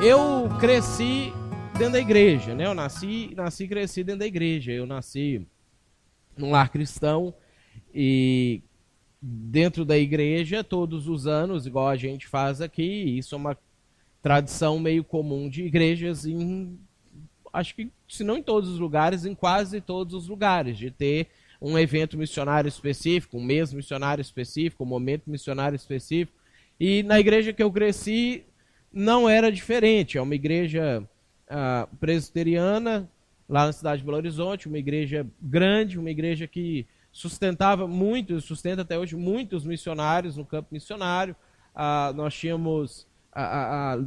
eu cresci dentro da igreja, né? Eu nasci e cresci dentro da igreja. Eu nasci num lar cristão e dentro da igreja, todos os anos, igual a gente faz aqui, isso é uma tradição meio comum de igrejas acho que, se não em todos os lugares, em quase todos os lugares, de ter um evento missionário específico, um mês missionário específico, um momento missionário específico. E na igreja que eu cresci, não era diferente. É uma igreja presbiteriana, lá na cidade de Belo Horizonte, uma igreja grande, uma igreja que sustentava muito, sustenta até hoje muitos missionários no campo missionário. Nós tínhamos,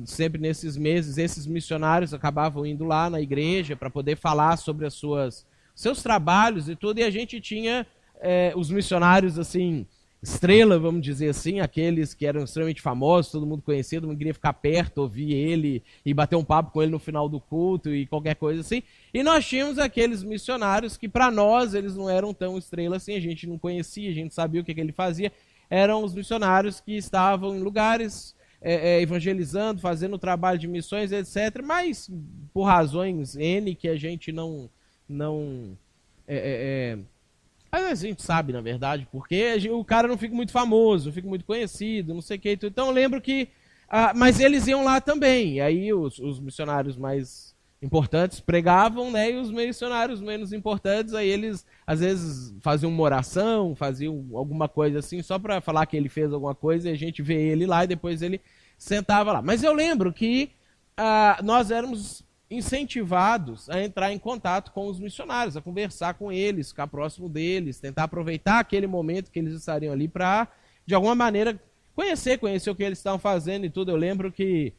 sempre nesses meses, esses missionários acabavam indo lá na igreja para poder falar sobre seus trabalhos e tudo, e a gente tinha os missionários, assim, estrela, vamos dizer assim, aqueles que eram extremamente famosos, todo mundo conhecia, todo mundo queria ficar perto, ouvir ele e bater um papo com ele no final do culto e qualquer coisa assim. E nós tínhamos aqueles missionários que, para nós, eles não eram tão estrelas assim, a gente não conhecia, a gente sabia o que ele fazia. Eram os missionários que estavam em lugares evangelizando, fazendo trabalho de missões, etc. Mas, por razões N que a gente não a gente sabe, na verdade, porque o cara não fica muito famoso, não fica muito conhecido, não sei o que. Então eu lembro que... mas eles iam lá também. E aí os missionários mais importantes pregavam, né? E os missionários menos importantes, aí eles às vezes faziam uma oração, faziam alguma coisa assim, só para falar que ele fez alguma coisa, e a gente vê ele lá e depois ele sentava lá. Mas eu lembro que nós éramos incentivados a entrar em contato com os missionários, a conversar com eles, ficar próximo deles, tentar aproveitar aquele momento que eles estariam ali para, de alguma maneira, conhecer o que eles estavam fazendo e tudo. Eu lembro que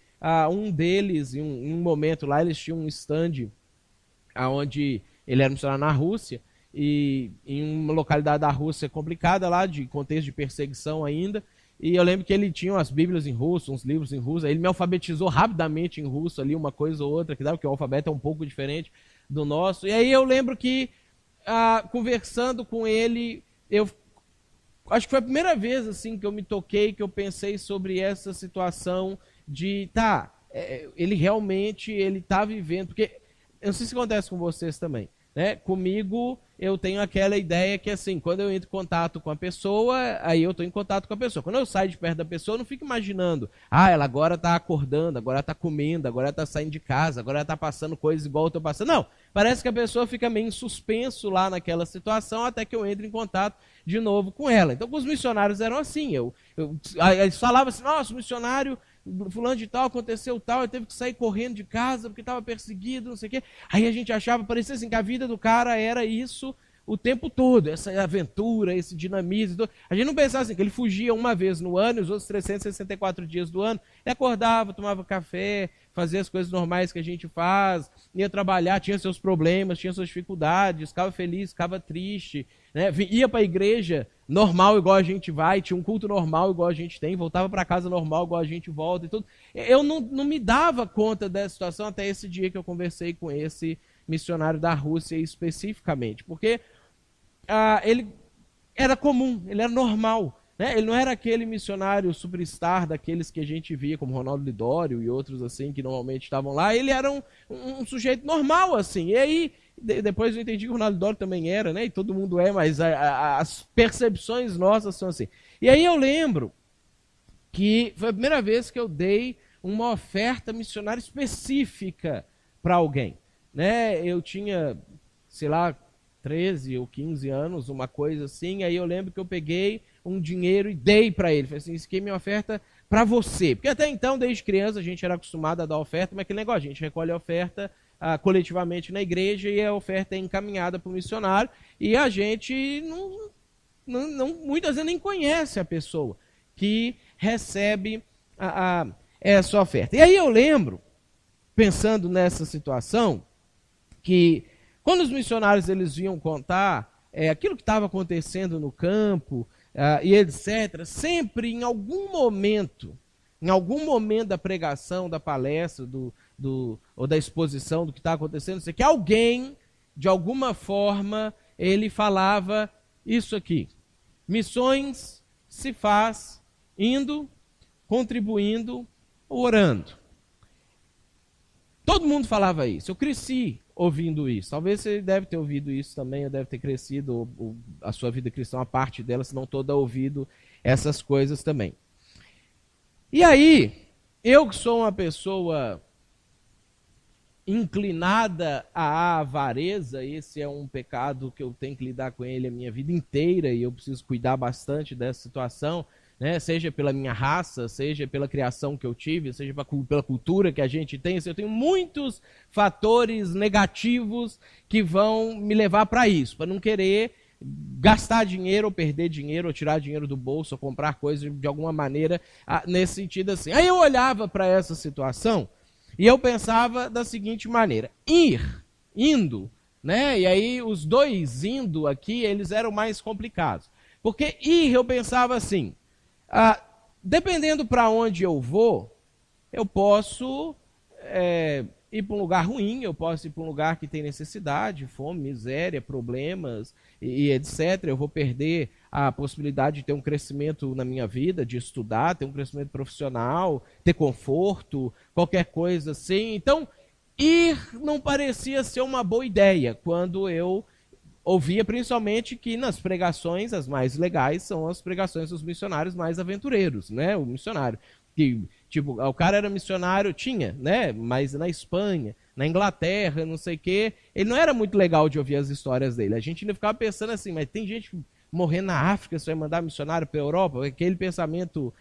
um deles, em um momento lá, eles tinham um stand onde ele era missionário na Rússia, e em uma localidade da Rússia complicada lá, de contexto de perseguição ainda. E eu lembro que ele tinha umas bíblias em russo, uns livros em russo. Ele me alfabetizou rapidamente em russo ali, uma coisa ou outra, que dá, porque o alfabeto é um pouco diferente do nosso. E aí eu lembro que, conversando com ele, eu acho que foi a primeira vez assim que eu me toquei, que eu pensei sobre essa situação de, ele realmente está vivendo. Porque, eu não sei se acontece com vocês também, né? Comigo, eu tenho aquela ideia que, assim, quando eu entro em contato com a pessoa, aí eu estou em contato com a pessoa. Quando eu saio de perto da pessoa, eu não fico imaginando, ela agora está acordando, agora está comendo, agora está saindo de casa, agora está passando coisas igual eu estou passando. Não, parece que a pessoa fica meio em suspenso lá naquela situação até que eu entre em contato de novo com ela. Então, com os missionários eram assim, eles falavam assim, nossa, o missionário fulano de tal, aconteceu tal, ele teve que sair correndo de casa porque estava perseguido, não sei o quê. Aí a gente achava, parecia assim, que a vida do cara era isso o tempo todo, essa aventura, esse dinamismo. A gente não pensava assim, que ele fugia uma vez no ano e os outros 364 dias do ano, ele acordava, tomava café, fazia as coisas normais que a gente faz, ia trabalhar, tinha seus problemas, tinha suas dificuldades, ficava feliz, ficava triste, né? Ia para a igreja normal igual a gente vai, tinha um culto normal igual a gente tem, voltava para casa normal igual a gente volta e tudo. Eu não me dava conta dessa situação até esse dia que eu conversei com esse missionário da Rússia especificamente, porque ele era comum, ele era normal, né? Ele não era aquele missionário superstar daqueles que a gente via, como Ronaldo Lidório e outros assim, que normalmente estavam lá. Ele era um sujeito normal, assim. E aí, depois eu entendi que o Ronaldo Lidório também era, né? E todo mundo é, mas as percepções nossas são assim. E aí eu lembro que foi a primeira vez que eu dei uma oferta missionária específica para alguém, né? Eu tinha, sei lá, 13 ou 15 anos, uma coisa assim. Aí eu lembro que eu peguei um dinheiro e dei para ele. Falei assim, isso aqui é minha oferta para você. Porque até então, desde criança, a gente era acostumado a dar oferta, mas aquele negócio, a gente recolhe a oferta coletivamente na igreja e a oferta é encaminhada para o missionário e a gente muitas vezes nem conhece a pessoa que recebe essa oferta. E aí eu lembro, pensando nessa situação, que quando os missionários eles vinham contar aquilo que estava acontecendo no campo e etc., sempre em algum momento da pregação, da palestra, ou da exposição do que está acontecendo, sei que alguém, de alguma forma, ele falava isso aqui: missões se faz indo, contribuindo, orando. Todo mundo falava isso. Eu cresci ouvindo isso. Talvez você deve ter ouvido isso também, ou deve ter crescido, ou a sua vida cristã, uma parte dela, se não toda, ouvido essas coisas também. E aí, eu que sou uma pessoa inclinada à avareza, esse é um pecado que eu tenho que lidar com ele a minha vida inteira, e eu preciso cuidar bastante dessa situação, né? Seja pela minha raça, seja pela criação que eu tive, seja pela cultura que a gente tem. Eu tenho muitos fatores negativos que vão me levar para isso, para não querer gastar dinheiro, ou perder dinheiro, ou tirar dinheiro do bolso, ou comprar coisas de alguma maneira, nesse sentido assim. Aí eu olhava para essa situação e eu pensava da seguinte maneira: indo, né? E aí os dois indo aqui, eles eram mais complicados. Porque ir, eu pensava assim, dependendo para onde eu vou, eu posso ir para um lugar ruim, eu posso ir para um lugar que tem necessidade, fome, miséria, problemas e etc. Eu vou perder a possibilidade de ter um crescimento na minha vida, de estudar, ter um crescimento profissional, ter conforto, qualquer coisa assim. Então, ir não parecia ser uma boa ideia quando eu ouvia principalmente que nas pregações as mais legais são as pregações dos missionários mais aventureiros, né? O missionário que, tipo, o cara era missionário, né? Mas na Espanha, na Inglaterra, não sei o quê, ele não era muito legal de ouvir as histórias dele. A gente ainda ficava pensando assim, mas tem gente morrendo na África, você vai mandar missionário para a Europa? Aquele pensamento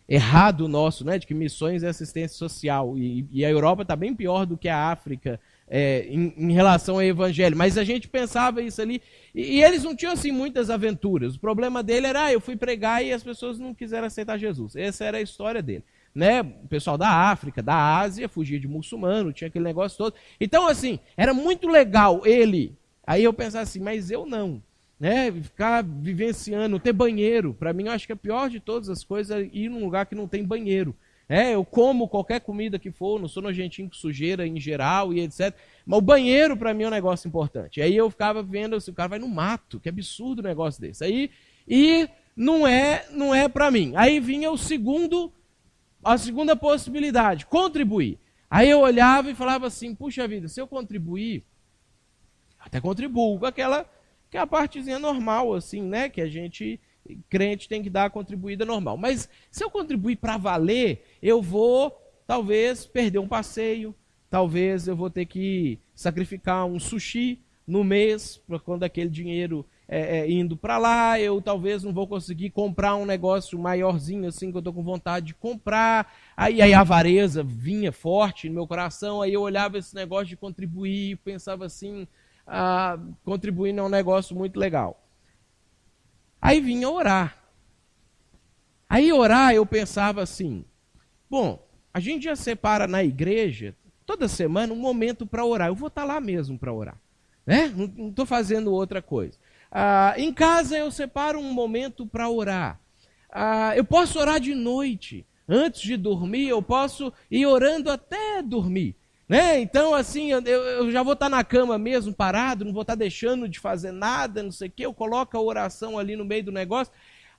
errado nosso, né? De que missões é assistência social, e a Europa está bem pior do que a África, em relação ao evangelho, mas a gente pensava isso ali, e eles não tinham assim muitas aventuras. O problema dele era, eu fui pregar e as pessoas não quiseram aceitar Jesus. Essa era a história dele, né? O pessoal da África, da Ásia, fugia de muçulmano, tinha aquele negócio todo. Então assim, era muito legal ele. Aí eu pensava assim, mas eu não, né? Ficar vivenciando, ter banheiro, para mim eu acho que a pior de todas as coisas é ir num lugar que não tem banheiro. Eu como qualquer comida que for, não sou nojentinho com sujeira em geral e etc. Mas o banheiro para mim é um negócio importante. Aí eu ficava vendo assim, o cara vai no mato, que absurdo um negócio desse. Aí, e não é para mim. Aí vinha a segunda possibilidade, contribuir. Aí eu olhava e falava assim, puxa vida, se eu contribuir, até contribuo com aquela, que é a partezinha normal, assim, né, que a gente, crente, tem que dar a contribuída normal. Mas se eu contribuir para valer, eu vou, talvez, perder um passeio, talvez eu vou ter que sacrificar um sushi no mês, para quando aquele dinheiro indo para lá, eu talvez não vou conseguir comprar um negócio maiorzinho, assim, que eu estou com vontade de comprar. Aí a avareza vinha forte no meu coração, aí eu olhava esse negócio de contribuir, pensava assim, contribuir não é um negócio muito legal. Aí vinha orar. Aí orar eu pensava assim, bom, a gente já separa na igreja, toda semana, um momento para orar. Eu vou estar lá mesmo para orar, né? Não estou fazendo outra coisa. Em casa eu separo um momento para orar. Eu posso orar de noite, antes de dormir, eu posso ir orando até dormir, né? Então assim, eu já vou estar na cama mesmo, parado, não vou estar deixando de fazer nada, não sei o quê, eu coloco a oração ali no meio do negócio.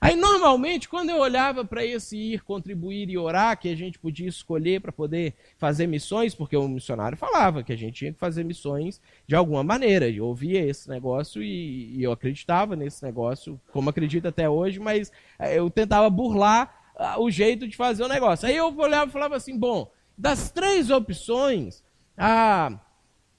Aí normalmente, quando eu olhava para esse ir, contribuir e orar, que a gente podia escolher para poder fazer missões, porque o missionário falava que a gente tinha que fazer missões de alguma maneira. Eu ouvia esse negócio e eu acreditava nesse negócio, como acredito até hoje, mas eu tentava burlar o jeito de fazer o negócio. Aí eu olhava e falava assim, bom, das 3 opções,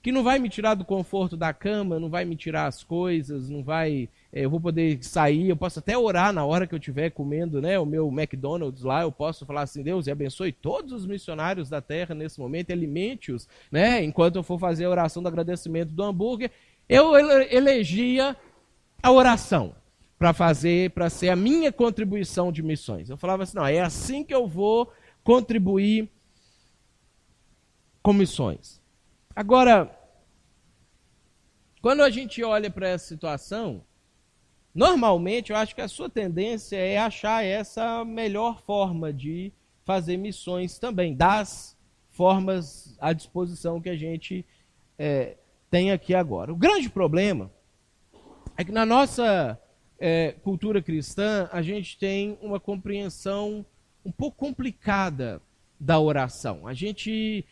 que não vai me tirar do conforto da cama, não vai me tirar as coisas, não vai, eu vou poder sair, eu posso até orar na hora que eu estiver comendo, né, o meu McDonald's lá, eu posso falar assim, Deus, e abençoe todos os missionários da terra nesse momento, alimente-os, né, enquanto eu for fazer a oração do agradecimento do hambúrguer. Eu elegia a oração para ser a minha contribuição de missões. Eu falava assim, não, é assim que eu vou contribuir com missões. Agora, quando a gente olha para essa situação, normalmente eu acho que a sua tendência é achar essa melhor forma de fazer missões também, das formas à disposição que a gente tem aqui agora. O grande problema é que na nossa cultura cristã a gente tem uma compreensão um pouco complicada da oração. A gente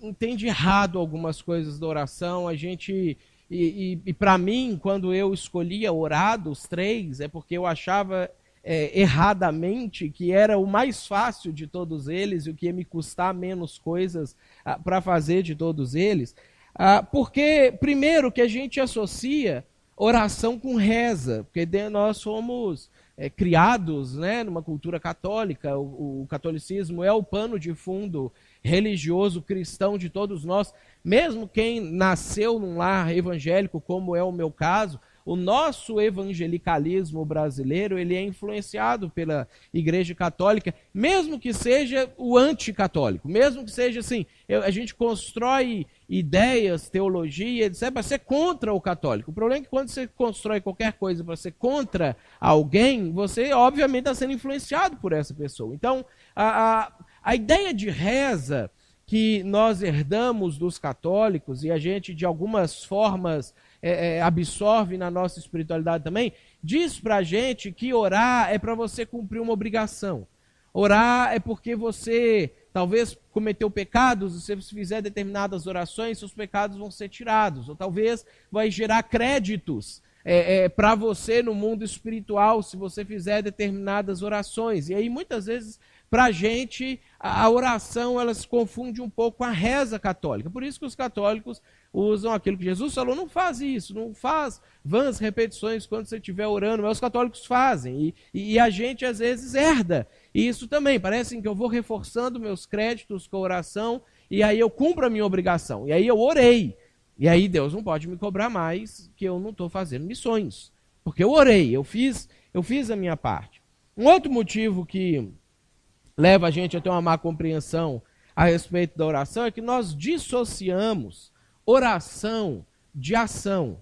entende errado algumas coisas da oração. A gente e para mim, quando eu escolhia orar dos três, é porque eu achava erradamente que era o mais fácil de todos eles e o que ia me custar menos coisas para fazer de todos eles. Porque, primeiro, que a gente associa oração com reza, porque nós somos criados, né, numa cultura católica. O catolicismo é o pano de fundo religioso cristão de todos nós, mesmo quem nasceu num lar evangélico, como é o meu caso. O nosso evangelicalismo brasileiro, ele é influenciado pela Igreja Católica, mesmo que seja o anticatólico, mesmo que seja assim, a gente constrói ideias, teologia, etc., para ser contra o católico. O problema é que quando você constrói qualquer coisa para ser contra alguém, você obviamente está sendo influenciado por essa pessoa. Então, a ideia de reza que nós herdamos dos católicos, e a gente de algumas formas absorve na nossa espiritualidade também, diz pra gente que orar é para você cumprir uma obrigação. Orar é porque você talvez cometeu pecados, e se você fizer determinadas orações, seus pecados vão ser tirados. Ou talvez vai gerar créditos para você no mundo espiritual, se você fizer determinadas orações. E aí muitas vezes, para a gente, a oração ela se confunde um pouco com a reza católica. Por isso que os católicos usam aquilo que Jesus falou: não faz isso, não faz vãs repetições quando você estiver orando, mas os católicos fazem, e a gente às vezes herda isso também. Parece que eu vou reforçando meus créditos com a oração, e aí eu cumpro a minha obrigação, e aí eu orei, e aí Deus não pode me cobrar mais que eu não estou fazendo missões, porque eu orei, eu fiz a minha parte. Um outro motivo que leva a gente a ter uma má compreensão a respeito da oração é que nós dissociamos oração de ação.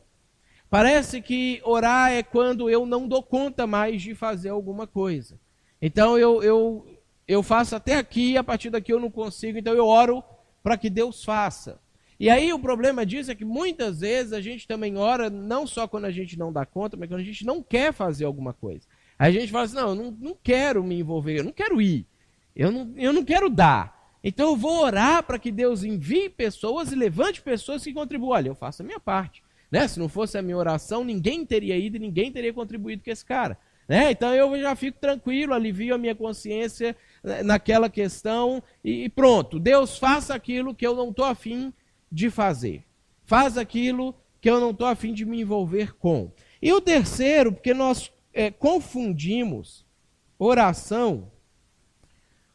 Parece que orar é quando eu não dou conta mais de fazer alguma coisa. Então eu faço até aqui, a partir daqui eu não consigo, então eu oro para que Deus faça. E aí o problema disso é que muitas vezes a gente também ora não só quando a gente não dá conta, mas quando a gente não quer fazer alguma coisa. Aí a gente fala assim: não, eu não quero me envolver, eu não quero ir, eu não quero dar. Então eu vou orar para que Deus envie pessoas e levante pessoas que contribuam. Olha, eu faço a minha parte, né? Se não fosse a minha oração, ninguém teria ido e ninguém teria contribuído com esse cara, né? Então eu já fico tranquilo, alivio a minha consciência naquela questão e pronto. Deus, faça aquilo que eu não estou afim de fazer. Faz aquilo que eu não estou afim de me envolver com. E o terceiro, porque nós confundimos oração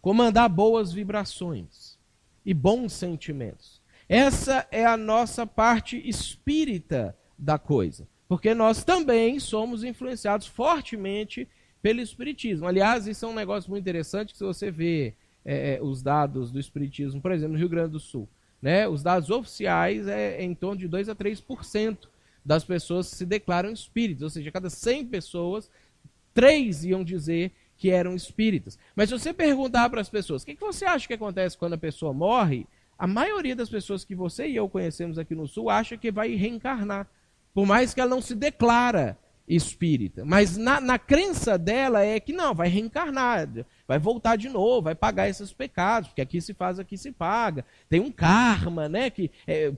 com mandar boas vibrações e bons sentimentos. Essa é a nossa parte espírita da coisa, porque nós também somos influenciados fortemente pelo espiritismo. Aliás, isso é um negócio muito interessante, que se você vê os dados do espiritismo, por exemplo, no Rio Grande do Sul, né, os dados oficiais em torno de 2 a 3% das pessoas se declaram espíritas, ou seja, cada 100 pessoas, 3 iam dizer que eram espíritas. Mas se você perguntar para as pessoas, o que você acha que acontece quando a pessoa morre? A maioria das pessoas que você e eu conhecemos aqui no Sul acha que vai reencarnar, por mais que ela não se declara espírita. Mas na crença dela é que não, vai reencarnar, vai voltar de novo, vai pagar esses pecados, porque aqui se faz, aqui se paga. Tem um karma, né? Que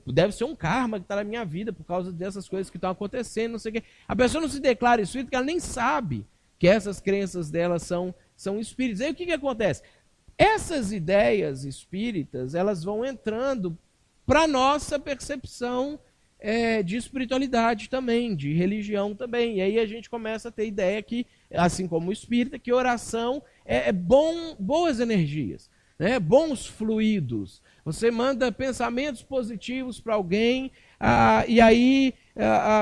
deve ser um karma que está na minha vida por causa dessas coisas que estão acontecendo, não sei o quê. A pessoa não se declara espírita porque ela nem sabe que essas crenças delas são espíritas. Aí o que acontece? Essas ideias espíritas, elas vão entrando para a nossa percepção de espiritualidade também, de religião também. E aí a gente começa a ter ideia que, assim como o espírita, que oração boas energias, né? Bons fluidos. Você manda pensamentos positivos para alguém, e aí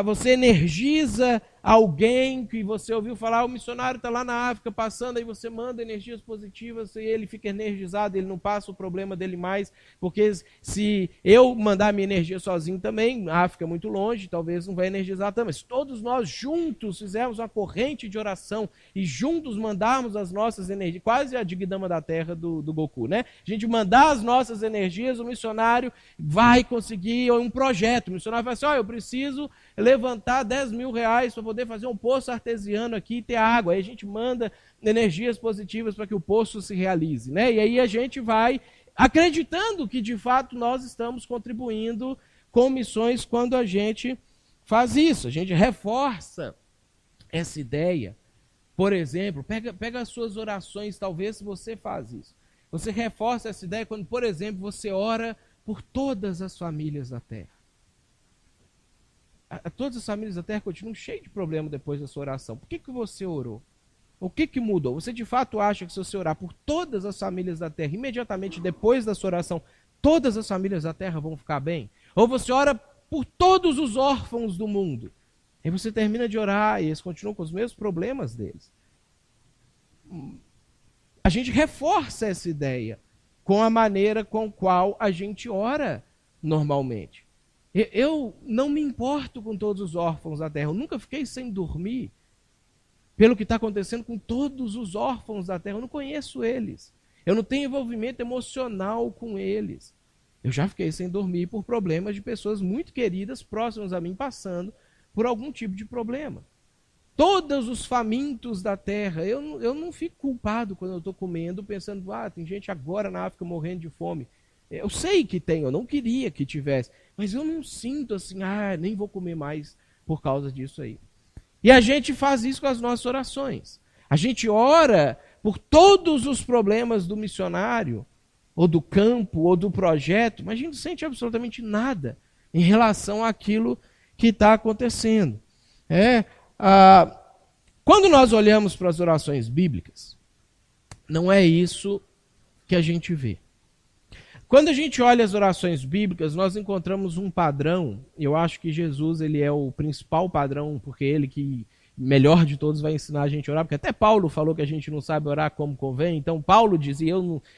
você energiza alguém que você ouviu falar: o missionário está lá na África passando, aí você manda energias positivas e ele fica energizado, ele não passa o problema dele mais, porque se eu mandar minha energia sozinho também, a África é muito longe, talvez não vai energizar também. Se todos nós juntos fizermos uma corrente de oração e juntos mandarmos as nossas energias, quase a Digdama da Terra do Goku, né? A gente mandar as nossas energias, o missionário vai conseguir um projeto. O missionário vai assim: eu preciso levantar 10 mil reais para poder fazer um poço artesiano aqui e ter água. Aí a gente manda energias positivas para que o poço se realize, né? E aí a gente vai acreditando que de fato nós estamos contribuindo com missões quando a gente faz isso, a gente reforça essa ideia. Por exemplo, pega as suas orações, talvez você faz isso. Você reforça essa ideia quando, por exemplo, você ora por todas as famílias da terra. Todas as famílias da terra continuam cheias de problemas depois da sua oração. Por que você orou? O que mudou? Você de fato acha que se você orar por todas as famílias da terra, imediatamente depois da sua oração, todas as famílias da terra vão ficar bem? Ou você ora por todos os órfãos do mundo? Aí você termina de orar e eles continuam com os mesmos problemas deles. A gente reforça essa ideia com a maneira com a qual a gente ora normalmente. Eu não me importo com todos os órfãos da terra. Eu nunca fiquei sem dormir pelo que está acontecendo com todos os órfãos da terra. Eu não conheço eles. Eu não tenho envolvimento emocional com eles. Eu já fiquei sem dormir por problemas de pessoas muito queridas, próximas a mim, passando por algum tipo de problema. Todos os famintos da terra, eu não fico culpado quando eu estou comendo, pensando, tem gente agora na África morrendo de fome. Eu sei que tem, eu não queria que tivesse, mas eu não sinto assim, nem vou comer mais por causa disso aí. E a gente faz isso com as nossas orações. A gente ora por todos os problemas do missionário, ou do campo, ou do projeto, mas a gente não sente absolutamente nada em relação àquilo que está acontecendo. Quando nós olhamos para as orações bíblicas, não é isso que a gente vê. Quando a gente olha as orações bíblicas, nós encontramos um padrão. Eu acho que Jesus ele é o principal padrão, porque ele que melhor de todos vai ensinar a gente a orar, porque até Paulo falou que a gente não sabe orar como convém. Então Paulo dizia,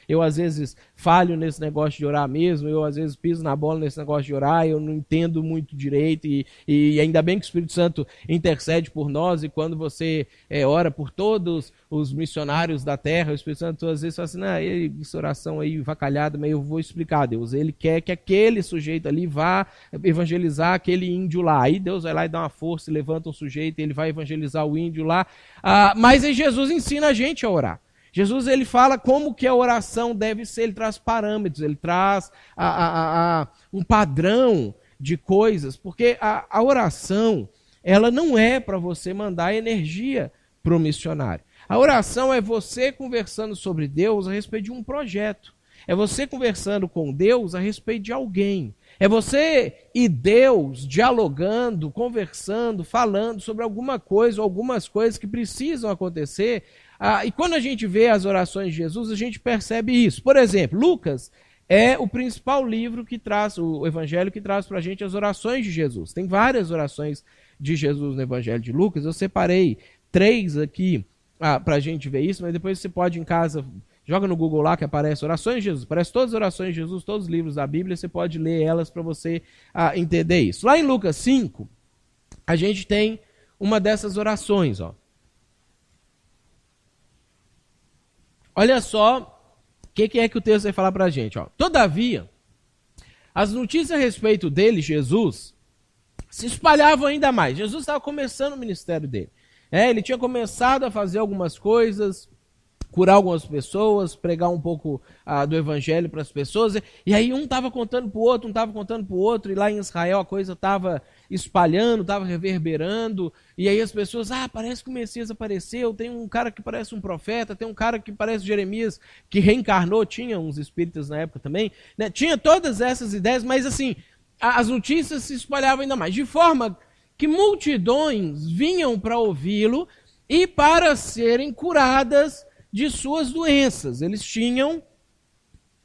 eu às vezes falho nesse negócio de orar mesmo, eu às vezes piso na bola nesse negócio de orar, eu não entendo muito direito, e ainda bem que o Espírito Santo intercede por nós, e quando você ora por todos os missionários da terra, o Espírito Santo às vezes fala assim, essa oração aí vacalhada, mas eu vou explicar, Deus, ele quer que aquele sujeito ali vá evangelizar aquele índio lá, aí Deus vai lá e dá uma força, e levanta um sujeito, e ele vai evangelizar o índio lá, mas aí Jesus ensina a gente a orar. Jesus ele fala como que a oração deve ser, ele traz parâmetros, ele traz um padrão de coisas, porque a oração, ela não é para você mandar energia para o missionário. A oração é você conversando sobre Deus a respeito de um projeto. É você conversando com Deus a respeito de alguém. É você e Deus dialogando, conversando, falando sobre alguma coisa ou algumas coisas que precisam acontecer. E quando a gente vê as orações de Jesus, a gente percebe isso. Por exemplo, Lucas é o principal livro que traz, o evangelho que traz para a gente as orações de Jesus. Tem várias orações de Jesus no evangelho de Lucas. Eu separei 3 aqui para a gente ver isso, mas depois você pode em casa, joga no Google lá que aparece orações de Jesus, aparece todas as orações de Jesus, todos os livros da Bíblia, você pode ler elas para você entender isso. Lá em Lucas 5, a gente tem uma dessas orações. Olha só o que é que o texto vai falar para a gente. Todavia, as notícias a respeito dele, Jesus, se espalhavam ainda mais. Jesus estava começando o ministério dele. Ele tinha começado a fazer algumas coisas, curar algumas pessoas, pregar um pouco do evangelho para as pessoas, e aí um estava contando para o outro, e lá em Israel a coisa estava espalhando, estava reverberando, e aí as pessoas, parece que o Messias apareceu, tem um cara que parece um profeta, tem um cara que parece Jeremias, que reencarnou, tinha uns espíritas na época também, né? Tinha todas essas ideias, mas assim, as notícias se espalhavam ainda mais, de forma que multidões vinham para ouvi-lo e para serem curadas de suas doenças. Eles tinham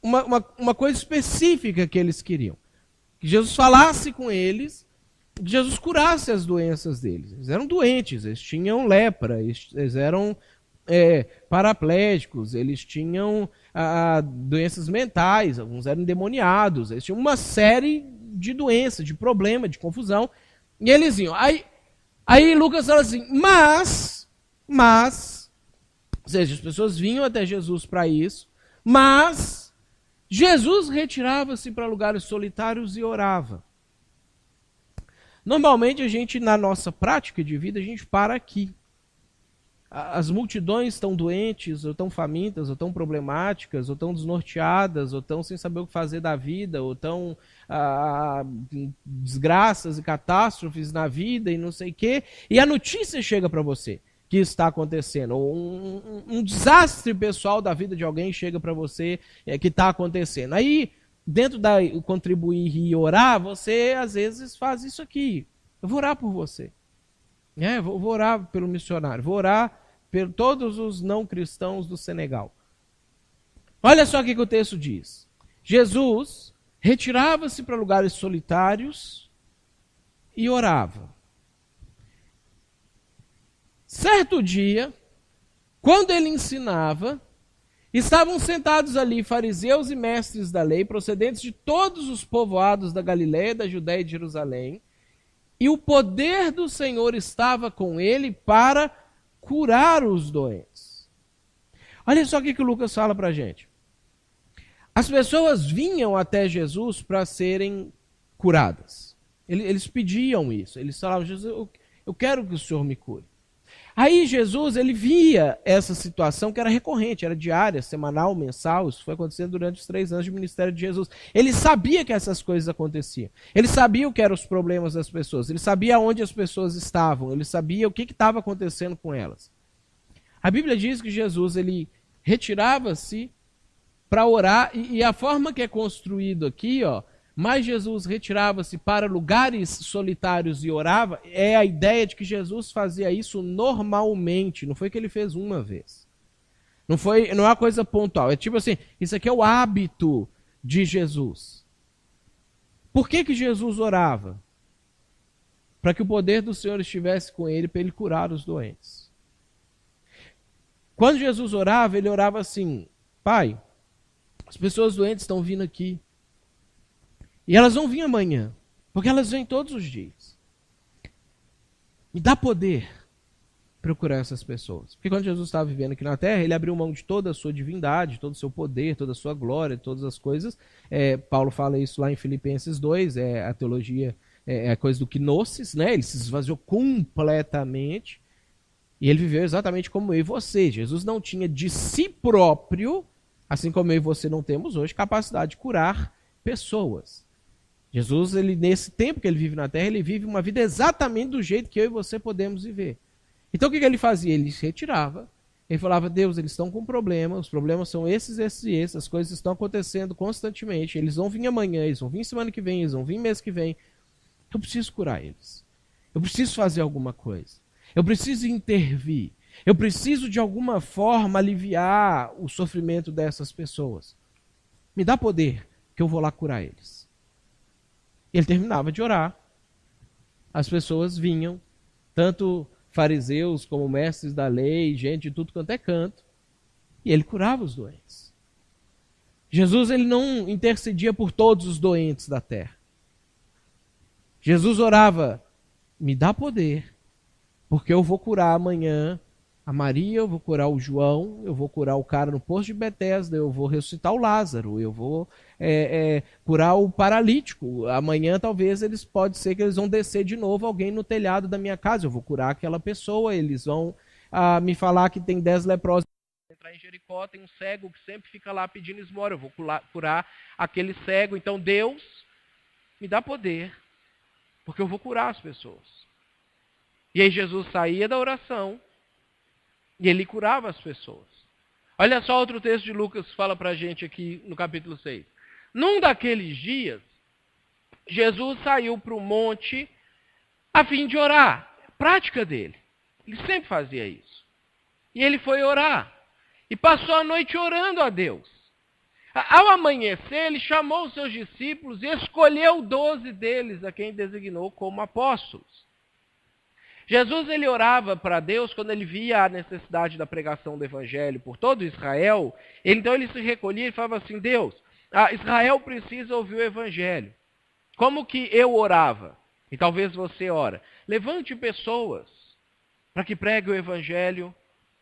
uma coisa específica que eles queriam. Que Jesus falasse com eles, que Jesus curasse as doenças deles. Eles eram doentes, eles tinham lepra, eles eram paraplégicos, eles tinham doenças mentais, alguns eram endemoniados, eles tinham uma série de doenças, de problemas, de confusão. E eles iam. Aí Lucas fala assim, mas, ou seja, as pessoas vinham até Jesus para isso, mas Jesus retirava-se para lugares solitários e orava. Normalmente a gente, na nossa prática de vida, a gente para aqui. as multidões estão doentes, ou estão famintas, ou estão problemáticas, ou estão desnorteadas, ou estão sem saber o que fazer da vida, ou estão desgraças e catástrofes na vida e não sei o quê, e a notícia chega para você que está acontecendo, ou um desastre pessoal da vida de alguém chega para você que está acontecendo. Aí, dentro da contribuir e orar, você às vezes faz isso aqui. Eu vou orar por você. Vou orar pelo missionário, vou orar por todos os não cristãos do Senegal. Olha só o que o texto diz. Jesus retirava-se para lugares solitários e orava. Certo dia, quando ele ensinava, estavam sentados ali fariseus e mestres da lei, procedentes de todos os povoados da Galiléia, da Judéia e de Jerusalém, e o poder do Senhor estava com ele para curar os doentes. Olha só o que o Lucas fala para a gente. As pessoas vinham até Jesus para serem curadas. Eles pediam isso. Eles falavam, Jesus, eu quero que o Senhor me cure. Aí Jesus, ele via essa situação que era recorrente, era diária, semanal, mensal, isso foi acontecendo durante os 3 anos de ministério de Jesus. Ele sabia que essas coisas aconteciam. Ele sabia o que eram os problemas das pessoas, ele sabia onde as pessoas estavam, ele sabia o que estava acontecendo com elas. A Bíblia diz que Jesus, ele retirava-se para orar, e a forma que é construído aqui, mas Jesus retirava-se para lugares solitários e orava, é a ideia de que Jesus fazia isso normalmente, não foi que ele fez uma vez. Não é uma coisa pontual, é tipo assim, isso aqui é o hábito de Jesus. Por que Jesus orava? Para que o poder do Senhor estivesse com ele, para ele curar os doentes. Quando Jesus orava, ele orava assim, Pai, as pessoas doentes estão vindo aqui. E elas vão vir amanhã, porque elas vêm todos os dias. Me dá poder para eu curar essas pessoas. Porque quando Jesus estava vivendo aqui na terra, ele abriu mão de toda a sua divindade, todo o seu poder, toda a sua glória, todas as coisas. Paulo fala isso lá em Filipenses 2, a teologia, a coisa do kenosis, né? Ele se esvaziou completamente. E ele viveu exatamente como eu e você. Jesus não tinha de si próprio, assim como eu e você não temos hoje, capacidade de curar pessoas. Jesus, ele, nesse tempo que ele vive na terra, ele vive uma vida exatamente do jeito que eu e você podemos viver. Então o que ele fazia? Ele se retirava, ele falava, Deus, eles estão com problema, os problemas são esses, esses e esses, as coisas estão acontecendo constantemente, eles vão vir amanhã, eles vão vir semana que vem, eles vão vir mês que vem. Eu preciso curar eles. Eu preciso fazer alguma coisa. Eu preciso intervir. Eu preciso, de alguma forma, aliviar o sofrimento dessas pessoas. Me dá poder, que eu vou lá curar eles. Ele terminava de orar. As pessoas vinham, tanto fariseus como mestres da lei, gente de tudo quanto é canto, e ele curava os doentes. Jesus, ele não intercedia por todos os doentes da terra. Jesus orava, me dá poder, porque eu vou curar amanhã a Maria, eu vou curar o João, eu vou curar o cara no poço de Betesda, eu vou ressuscitar o Lázaro, eu vou curar o paralítico. Amanhã talvez pode ser que eles vão descer de novo alguém no telhado da minha casa, eu vou curar aquela pessoa, eles vão me falar que tem 10 leprosos. Entrar em Jericó, tem um cego que sempre fica lá pedindo esmola, eu vou curar aquele cego. Então Deus me dá poder, porque eu vou curar as pessoas. E aí Jesus saía da oração, e ele curava as pessoas. Olha só outro texto de Lucas que fala para a gente aqui no capítulo 6. Num daqueles dias, Jesus saiu para o monte a fim de orar. Prática dele. Ele sempre fazia isso. E ele foi orar. E passou a noite orando a Deus. Ao amanhecer, ele chamou os seus discípulos e escolheu 12 deles, a quem designou como apóstolos. Jesus, ele orava para Deus quando ele via a necessidade da pregação do evangelho por todo Israel. Então ele se recolhia e falava assim, Deus, Israel precisa ouvir o evangelho. Como que eu orava? E talvez você ora. Levante pessoas para que pregue o evangelho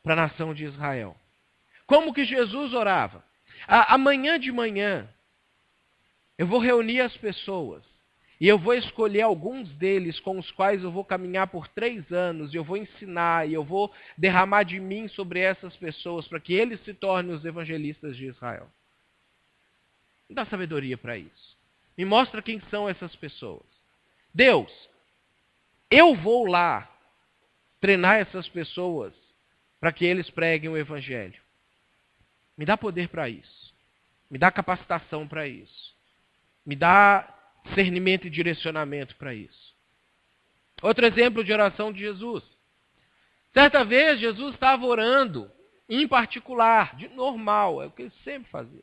para a nação de Israel. Como que Jesus orava? Amanhã de manhã, eu vou reunir as pessoas E eu vou escolher alguns deles com os quais eu vou caminhar por 3 anos, e eu vou ensinar, e eu vou derramar de mim sobre essas pessoas, para que eles se tornem os evangelistas de Israel. Me dá sabedoria para isso. Me mostra quem são essas pessoas. Deus, eu vou lá treinar essas pessoas para que eles preguem o evangelho. Me dá poder para isso. Me dá capacitação para isso. Me dá discernimento e direcionamento para isso. Outro exemplo de oração de Jesus. Certa vez, Jesus estava orando, em particular, de normal, é o que ele sempre fazia.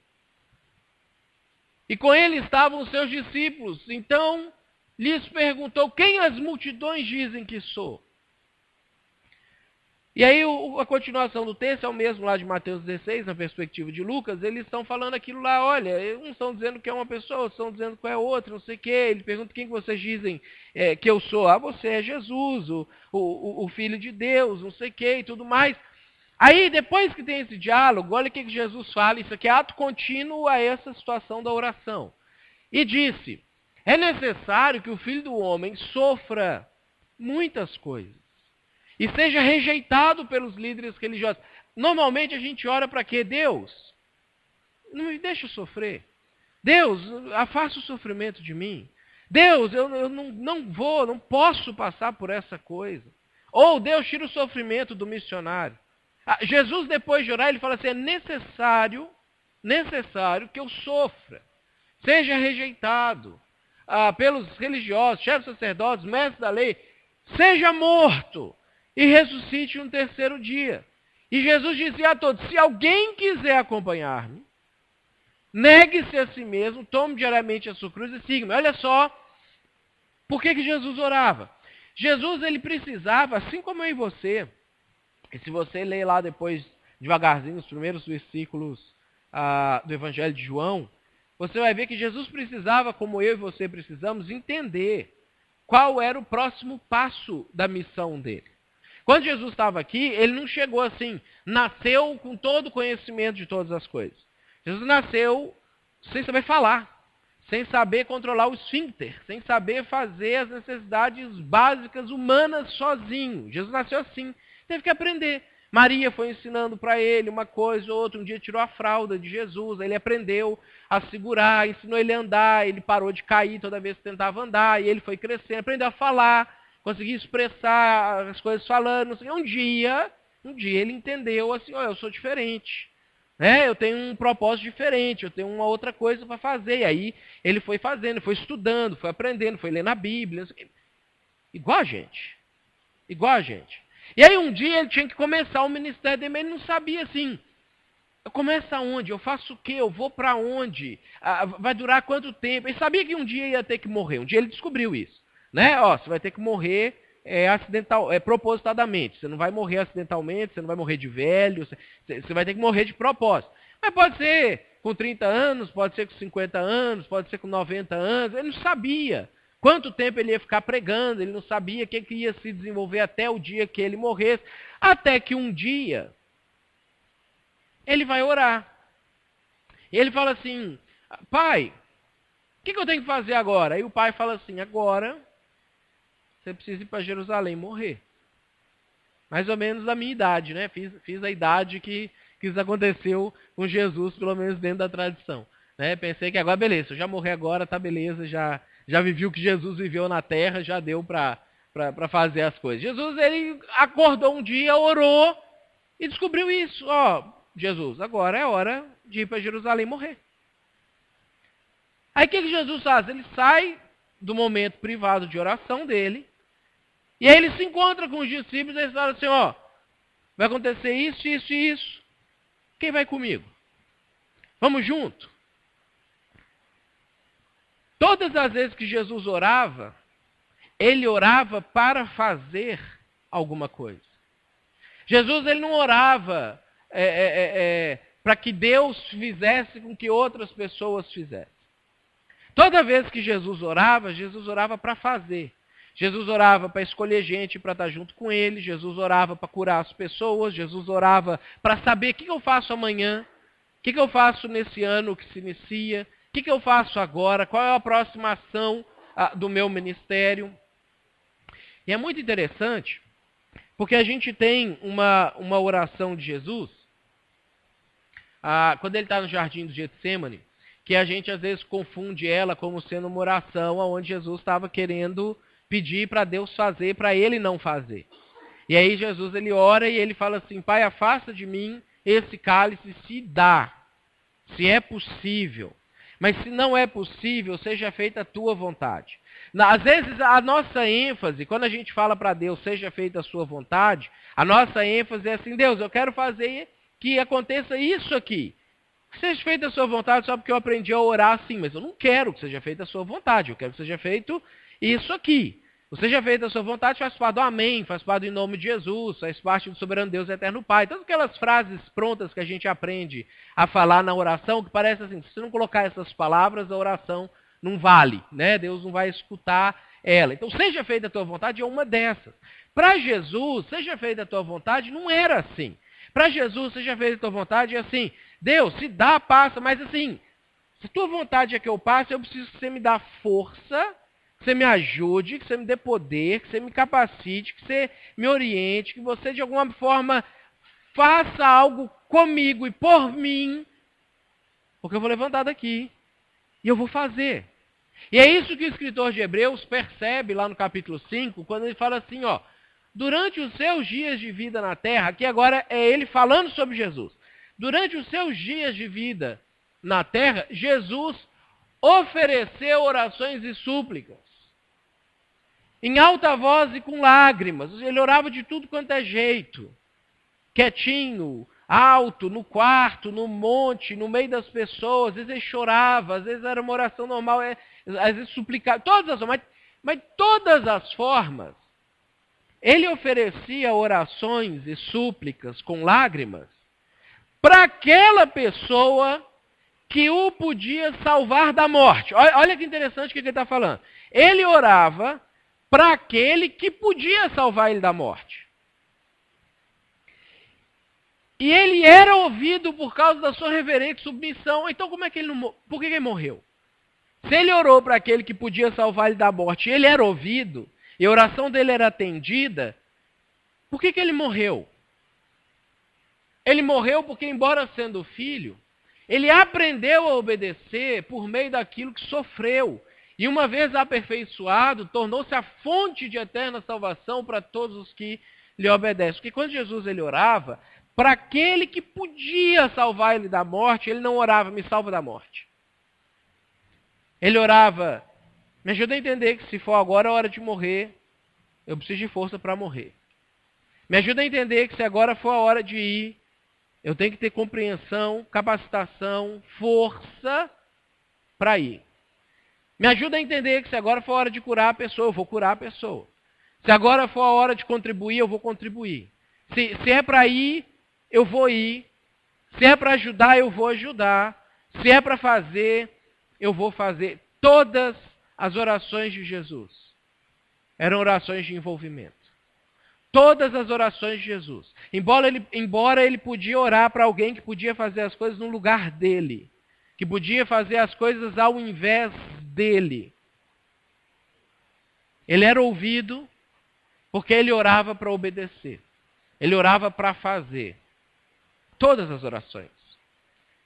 E com ele estavam os seus discípulos. Então, lhes perguntou, quem as multidões dizem que sou? E aí a continuação do texto é o mesmo lá de Mateus 16, na perspectiva de Lucas. Eles estão falando aquilo lá, olha, uns estão dizendo que é uma pessoa, outros estão dizendo que é outra, não sei o quê. Ele pergunta quem que vocês dizem que eu sou. Ah, você é Jesus, o Filho de Deus, não sei o quê e tudo mais. Aí, depois que tem esse diálogo, olha o que Jesus fala. Isso aqui é ato contínuo a essa situação da oração. E disse, é necessário que o Filho do Homem sofra muitas coisas e seja rejeitado pelos líderes religiosos. Normalmente a gente ora para quê? Deus, não me deixa sofrer. Deus, afasta o sofrimento de mim. Deus, eu não posso passar por essa coisa. Ou Deus, tira o sofrimento do missionário. Jesus, depois de orar, ele fala assim, é necessário que eu sofra, seja rejeitado pelos religiosos, chefes sacerdotes, mestres da lei, seja morto e ressuscite no 3º dia. E Jesus dizia a todos, se alguém quiser acompanhar-me, negue-se a si mesmo, tome diariamente a sua cruz e siga-me. Olha só, por que Jesus orava? Jesus, ele precisava, assim como eu e você, e se você ler lá depois, devagarzinho, os primeiros versículos do Evangelho de João, você vai ver que Jesus precisava, como eu e você precisamos, entender qual era o próximo passo da missão dele. Quando Jesus estava aqui, ele não chegou assim, nasceu com todo o conhecimento de todas as coisas. Jesus nasceu sem saber falar, sem saber controlar o esfíncter, sem saber fazer as necessidades básicas humanas sozinho. Jesus nasceu assim, teve que aprender. Maria foi ensinando para ele uma coisa ou outra, um dia tirou a fralda de Jesus, ele aprendeu a segurar, ensinou ele a andar, ele parou de cair toda vez que tentava andar, e ele foi crescendo, aprendeu a falar, conseguia expressar as coisas falando. Assim. Um dia ele entendeu assim, eu sou diferente. Eu tenho um propósito diferente, eu tenho uma outra coisa para fazer. E aí ele foi fazendo, foi estudando, foi aprendendo, foi lendo a Bíblia. Assim. Igual a gente. E aí um dia ele tinha que começar o ministério dele, mas ele não sabia assim. Eu começo aonde? Eu faço o quê? Eu vou para onde? Vai durar quanto tempo? Ele sabia que um dia ia ter que morrer. Um dia ele descobriu isso. Você vai ter que morrer propositadamente. Você não vai morrer acidentalmente, você não vai morrer de velho, você vai ter que morrer de propósito. Mas pode ser com 30 anos, pode ser com 50 anos, pode ser com 90 anos. Ele não sabia quanto tempo ele ia ficar pregando, ele não sabia o que ia se desenvolver até o dia que ele morresse. Até que um dia, ele vai orar. E ele fala assim, pai, o que eu tenho que fazer agora? Aí o pai fala assim, agora você precisa ir para Jerusalém morrer. Mais ou menos da minha idade, né? Fiz a idade que isso aconteceu com Jesus, pelo menos dentro da tradição. Pensei que agora, beleza, se eu já morrer agora, tá beleza, já vivi o que Jesus viveu na terra, já deu para fazer as coisas. Jesus, ele acordou um dia, orou e descobriu isso. Jesus, agora é hora de ir para Jerusalém morrer. Aí o que Jesus faz? Ele sai do momento privado de oração dele, e aí ele se encontra com os discípulos e eles falam assim, vai acontecer isso, isso e isso. Quem vai comigo? Vamos junto? Todas as vezes que Jesus orava, ele orava para fazer alguma coisa. Jesus, ele não orava para que Deus fizesse com que outras pessoas fizessem. Toda vez que Jesus orava para fazer. Jesus orava para escolher gente para estar junto com ele, Jesus orava para curar as pessoas, Jesus orava para saber o que eu faço amanhã, o que eu faço nesse ano que se inicia, o que eu faço agora, qual é a próxima ação do meu ministério. E é muito interessante, porque a gente tem uma oração de Jesus, quando ele está no jardim do Getsemane, que a gente às vezes confunde ela como sendo uma oração onde Jesus estava querendo pedir para Deus fazer, para ele não fazer. E aí Jesus ele ora e ele fala assim: Pai, afasta de mim esse cálice, se dá, se é possível. Mas se não é possível, seja feita a tua vontade. Às vezes a nossa ênfase, quando a gente fala para Deus, seja feita a sua vontade, a nossa ênfase é assim: Deus, eu quero fazer que aconteça isso aqui. Que seja feita a sua vontade só porque eu aprendi a orar assim, mas eu não quero que seja feita a sua vontade, eu quero que seja feito isso aqui. O seja feita a sua vontade faz parte do amém, faz parte do em nome de Jesus, faz parte do soberano Deus eterno Pai. Todas aquelas frases prontas que a gente aprende a falar na oração, que parece assim, se você não colocar essas palavras, a oração não vale, né? Deus não vai escutar ela. Então, seja feita a tua vontade é uma dessas. Para Jesus, seja feita a tua vontade não era assim. Para Jesus, seja feita a tua vontade é assim: Deus, se dá, passa, mas assim, se a tua vontade é que eu passe, eu preciso que você me dá força, que você me ajude, que você me dê poder, que você me capacite, que você me oriente, que você de alguma forma faça algo comigo e por mim, porque eu vou levantar daqui e eu vou fazer. E é isso que o escritor de Hebreus percebe lá no capítulo 5, quando ele fala assim, ó: durante os seus dias de vida na terra, aqui agora é ele falando sobre Jesus. Durante os seus dias de vida na terra, Jesus ofereceu orações e súplicas, em alta voz e com lágrimas. Ele orava de tudo quanto é jeito, quietinho, alto, no quarto, no monte, no meio das pessoas. Às vezes ele chorava, às vezes era uma oração normal, às vezes suplicava, mas todas as formas. Ele oferecia orações e súplicas com lágrimas para aquela pessoa que o podia salvar da morte. Olha que interessante o que ele está falando. Ele orava para aquele que podia salvar ele da morte. E ele era ouvido por causa da sua reverente submissão. Então como é que por que ele morreu? Se ele orou para aquele que podia salvar ele da morte, e ele era ouvido, e a oração dele era atendida, por que ele morreu? Ele morreu porque, embora sendo filho, ele aprendeu a obedecer por meio daquilo que sofreu. E uma vez aperfeiçoado, tornou-se a fonte de eterna salvação para todos os que lhe obedecem. Porque quando Jesus ele orava, para aquele que podia salvar ele da morte, ele não orava: me salva da morte. Ele orava: me ajuda a entender que se for agora a hora de morrer, eu preciso de força para morrer. Me ajuda a entender que se agora for a hora de ir, eu tenho que ter compreensão, capacitação, força para ir. Me ajuda a entender que se agora for a hora de curar a pessoa, eu vou curar a pessoa. Se agora for a hora de contribuir, eu vou contribuir. Se é para ir, eu vou ir. Se é para ajudar, eu vou ajudar. Se é para fazer, eu vou fazer. Todas as orações de Jesus eram orações de envolvimento. Todas as orações de Jesus. Embora ele podia orar para alguém que podia fazer as coisas no lugar dele, que podia fazer as coisas ao invés dele, ele era ouvido porque ele orava para obedecer. Ele orava para fazer. Todas as orações.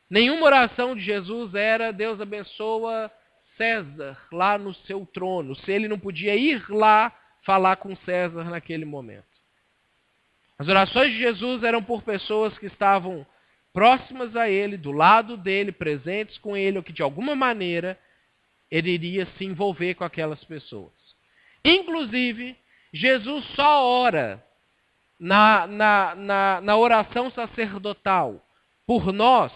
Nenhuma oração de Jesus era: Deus abençoa César lá no seu trono, se ele não podia ir lá falar com César naquele momento. As orações de Jesus eram por pessoas que estavam próximas a ele, do lado dele, presentes com ele, ou que de alguma maneira ele iria se envolver com aquelas pessoas. Inclusive, Jesus só ora na oração sacerdotal por nós.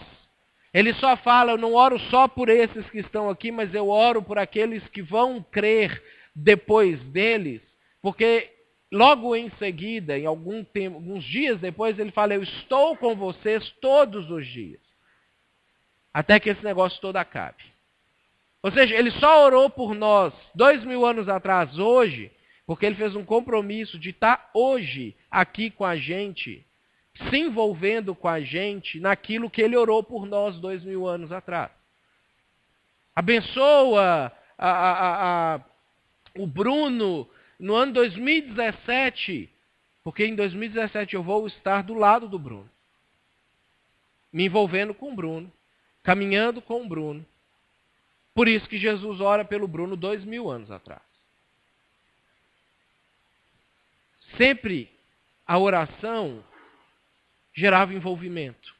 Ele só fala: eu não oro só por esses que estão aqui, mas eu oro por aqueles que vão crer depois deles, porque logo em seguida, em algum tempo, alguns dias depois, ele fala: eu estou com vocês todos os dias, até que esse negócio todo acabe. Ou seja, ele só orou por nós 2000 anos atrás, hoje, porque ele fez um compromisso de estar hoje aqui com a gente, se envolvendo com a gente naquilo que ele orou por nós 2000 anos atrás. Abençoa o Bruno, no ano 2017, porque em 2017 eu vou estar do lado do Bruno, me envolvendo com o Bruno, caminhando com o Bruno. Por isso que Jesus ora pelo Bruno 2000 anos atrás. Sempre a oração gerava envolvimento.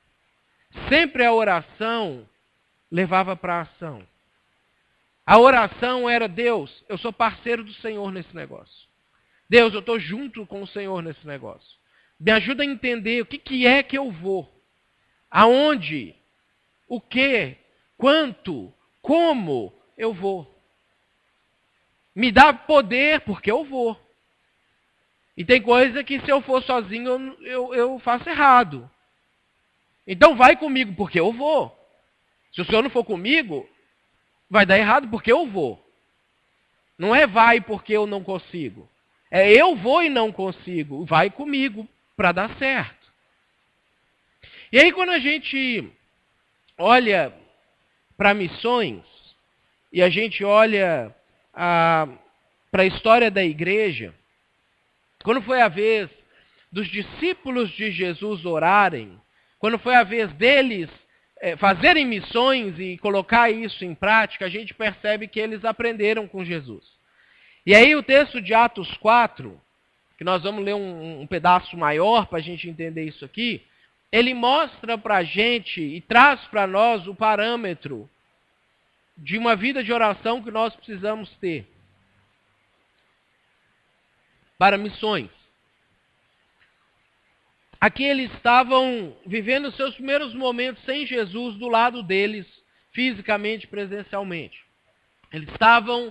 Sempre a oração levava para a ação. A oração era: Deus, eu sou parceiro do Senhor nesse negócio. Deus, eu estou junto com o Senhor nesse negócio. Me ajuda a entender o que é que eu vou. Aonde, o que, quanto, como eu vou. Me dá poder porque eu vou. E tem coisa que se eu for sozinho eu faço errado. Então vai comigo porque eu vou. Se o Senhor não for comigo, vai dar errado porque eu vou. Não é vai porque eu não consigo. É eu vou e não consigo. Vai comigo para dar certo. E aí quando a gente olha para missões e a gente olha para a história da igreja, quando foi a vez dos discípulos de Jesus orarem, quando foi a vez deles fazerem missões e colocar isso em prática, a gente percebe que eles aprenderam com Jesus. E aí o texto de Atos 4, que nós vamos ler um pedaço maior para a gente entender isso aqui, ele mostra para a gente e traz para nós o parâmetro de uma vida de oração que nós precisamos ter para missões. Aqui eles estavam vivendo os seus primeiros momentos sem Jesus do lado deles, fisicamente, presencialmente. Eles estavam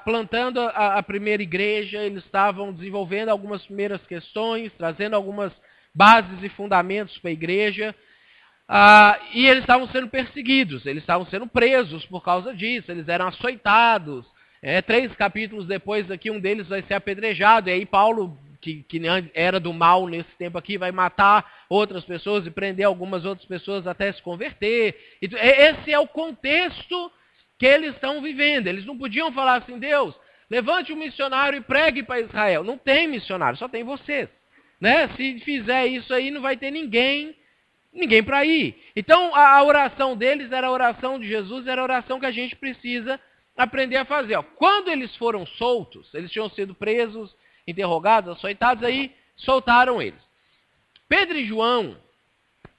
plantando a primeira igreja, eles estavam desenvolvendo algumas primeiras questões, trazendo algumas bases e fundamentos para a igreja, e eles estavam sendo perseguidos, eles estavam sendo presos por causa disso, eles eram açoitados. 3 capítulos depois aqui, um deles vai ser apedrejado, e aí Paulo, que era do mal nesse tempo aqui, vai matar outras pessoas e prender algumas outras pessoas até se converter. Esse é o contexto que eles estão vivendo. Eles não podiam falar assim: Deus, levante um missionário e pregue para Israel. Não tem missionário, só tem vocês. Né? Se fizer isso aí, não vai ter ninguém para ir. Então a oração deles era a oração de Jesus, era a oração que a gente precisa aprender a fazer. Quando eles foram soltos, eles tinham sido presos, interrogados, açoitados, aí soltaram eles. Pedro e João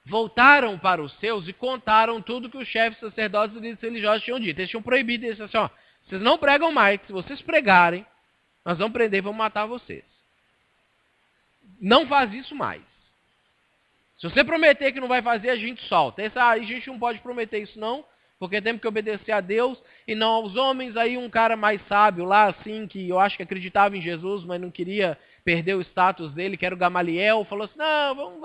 voltaram para os seus e contaram tudo que os chefes sacerdotes e líderes religiosos tinham dito. Eles tinham proibido, eles disseram assim: vocês não pregam mais, se vocês pregarem, nós vamos prender e vamos matar vocês. Não faz isso mais. Se você prometer que não vai fazer, a gente solta. A gente não pode prometer isso não, porque temos que obedecer a Deus e não aos homens. Aí um cara mais sábio lá, assim, que eu acho que acreditava em Jesus, mas não queria perder o status dele, que era o Gamaliel, falou assim: não,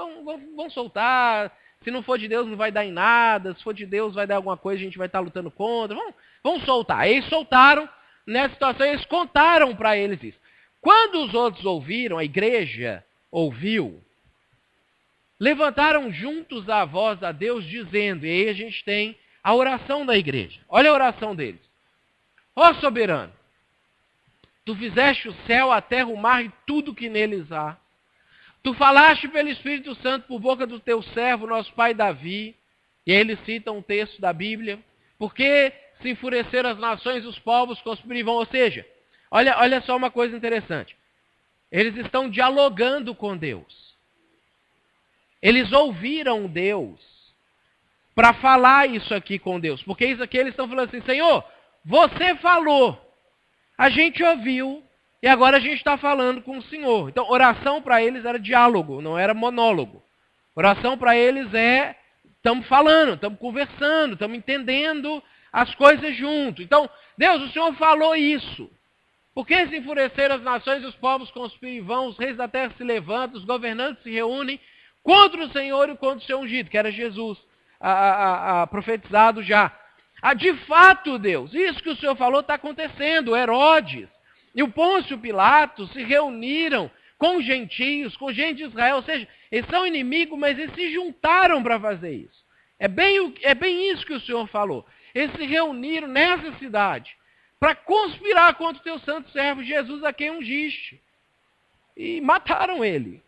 vamos soltar. Se não for de Deus, não vai dar em nada. Se for de Deus, vai dar alguma coisa, a gente vai estar lutando contra. Vamos soltar. Aí eles soltaram. Nessa situação, eles contaram para eles isso. Quando os outros ouviram, a igreja ouviu, levantaram juntos a voz a Deus, dizendo, e aí a gente tem a oração da igreja. Olha a oração deles. Ó soberano, tu fizeste o céu, a terra, o mar e tudo que neles há. Tu falaste pelo Espírito Santo por boca do teu servo, nosso pai Davi. E aí ele cita um texto da Bíblia. Porque se enfureceram as nações, os povos conspirirão. Ou seja, olha só uma coisa interessante. Eles estão dialogando com Deus. Eles ouviram Deus para falar isso aqui com Deus. Porque isso aqui eles estão falando assim: Senhor, você falou, a gente ouviu, e agora a gente está falando com o Senhor. Então, oração para eles era diálogo, não era monólogo. Oração para eles é: estamos falando, estamos conversando, estamos entendendo as coisas junto. Então, Deus, o Senhor falou isso. Por que se enfureceram as nações, os povos conspiram, os reis da terra se levantam, os governantes se reúnem contra o Senhor e contra o seu ungido, que era Jesus, profetizado já. De fato, Deus, isso que o Senhor falou está acontecendo. Herodes e o Pôncio Pilatos se reuniram com os gentios, com gente de Israel. Ou seja, eles são inimigos, mas eles se juntaram para fazer isso. É bem isso que o Senhor falou. Eles se reuniram nessa cidade para conspirar contra o teu santo servo Jesus, a quem ungiste. E mataram ele.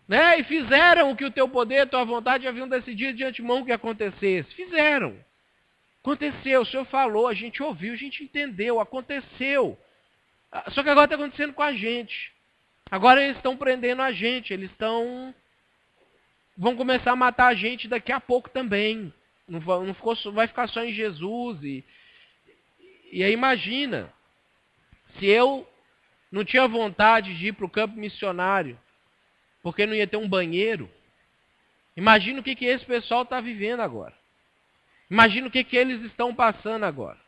Né? E fizeram o que o teu poder, a tua vontade haviam decidido de antemão que acontecesse. Fizeram. Aconteceu, o Senhor falou, a gente ouviu, a gente entendeu, aconteceu. Só que agora está acontecendo com a gente. Agora eles estão prendendo a gente, vão começar a matar a gente daqui a pouco também. Não vai ficar só em Jesus. E aí imagina, se eu não tinha vontade de ir para o campo missionário, porque não ia ter um banheiro, imagina o que esse pessoal está vivendo agora. Imagina o que eles estão passando agora.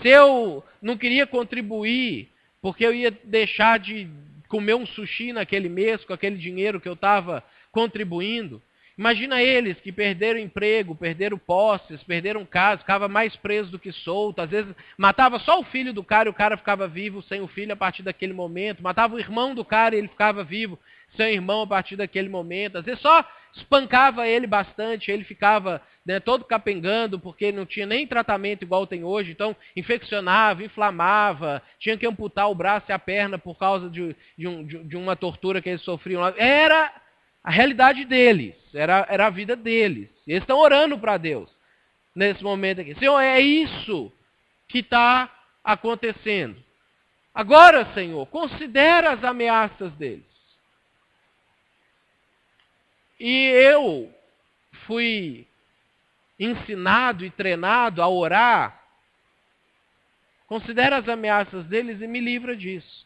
Se eu não queria contribuir, porque eu ia deixar de comer um sushi naquele mês com aquele dinheiro que eu estava contribuindo, imagina eles que perderam emprego, perderam posses, perderam casa, ficava mais preso do que solto, às vezes matava só o filho do cara e o cara ficava vivo sem o filho a partir daquele momento, matava o irmão do cara e ele ficava vivo sem o irmão a partir daquele momento, às vezes só espancava ele bastante, ele ficava todo capengando, porque não tinha nem tratamento igual tem hoje, então infeccionava, inflamava, tinha que amputar o braço e a perna por causa de uma tortura que eles sofriam lá. Era a realidade deles, era a vida deles. E eles estão orando para Deus nesse momento aqui. Senhor, é isso que está acontecendo. Agora, Senhor, considera as ameaças deles. E eu fui ensinado e treinado a orar. Considera as ameaças deles e me livra disso.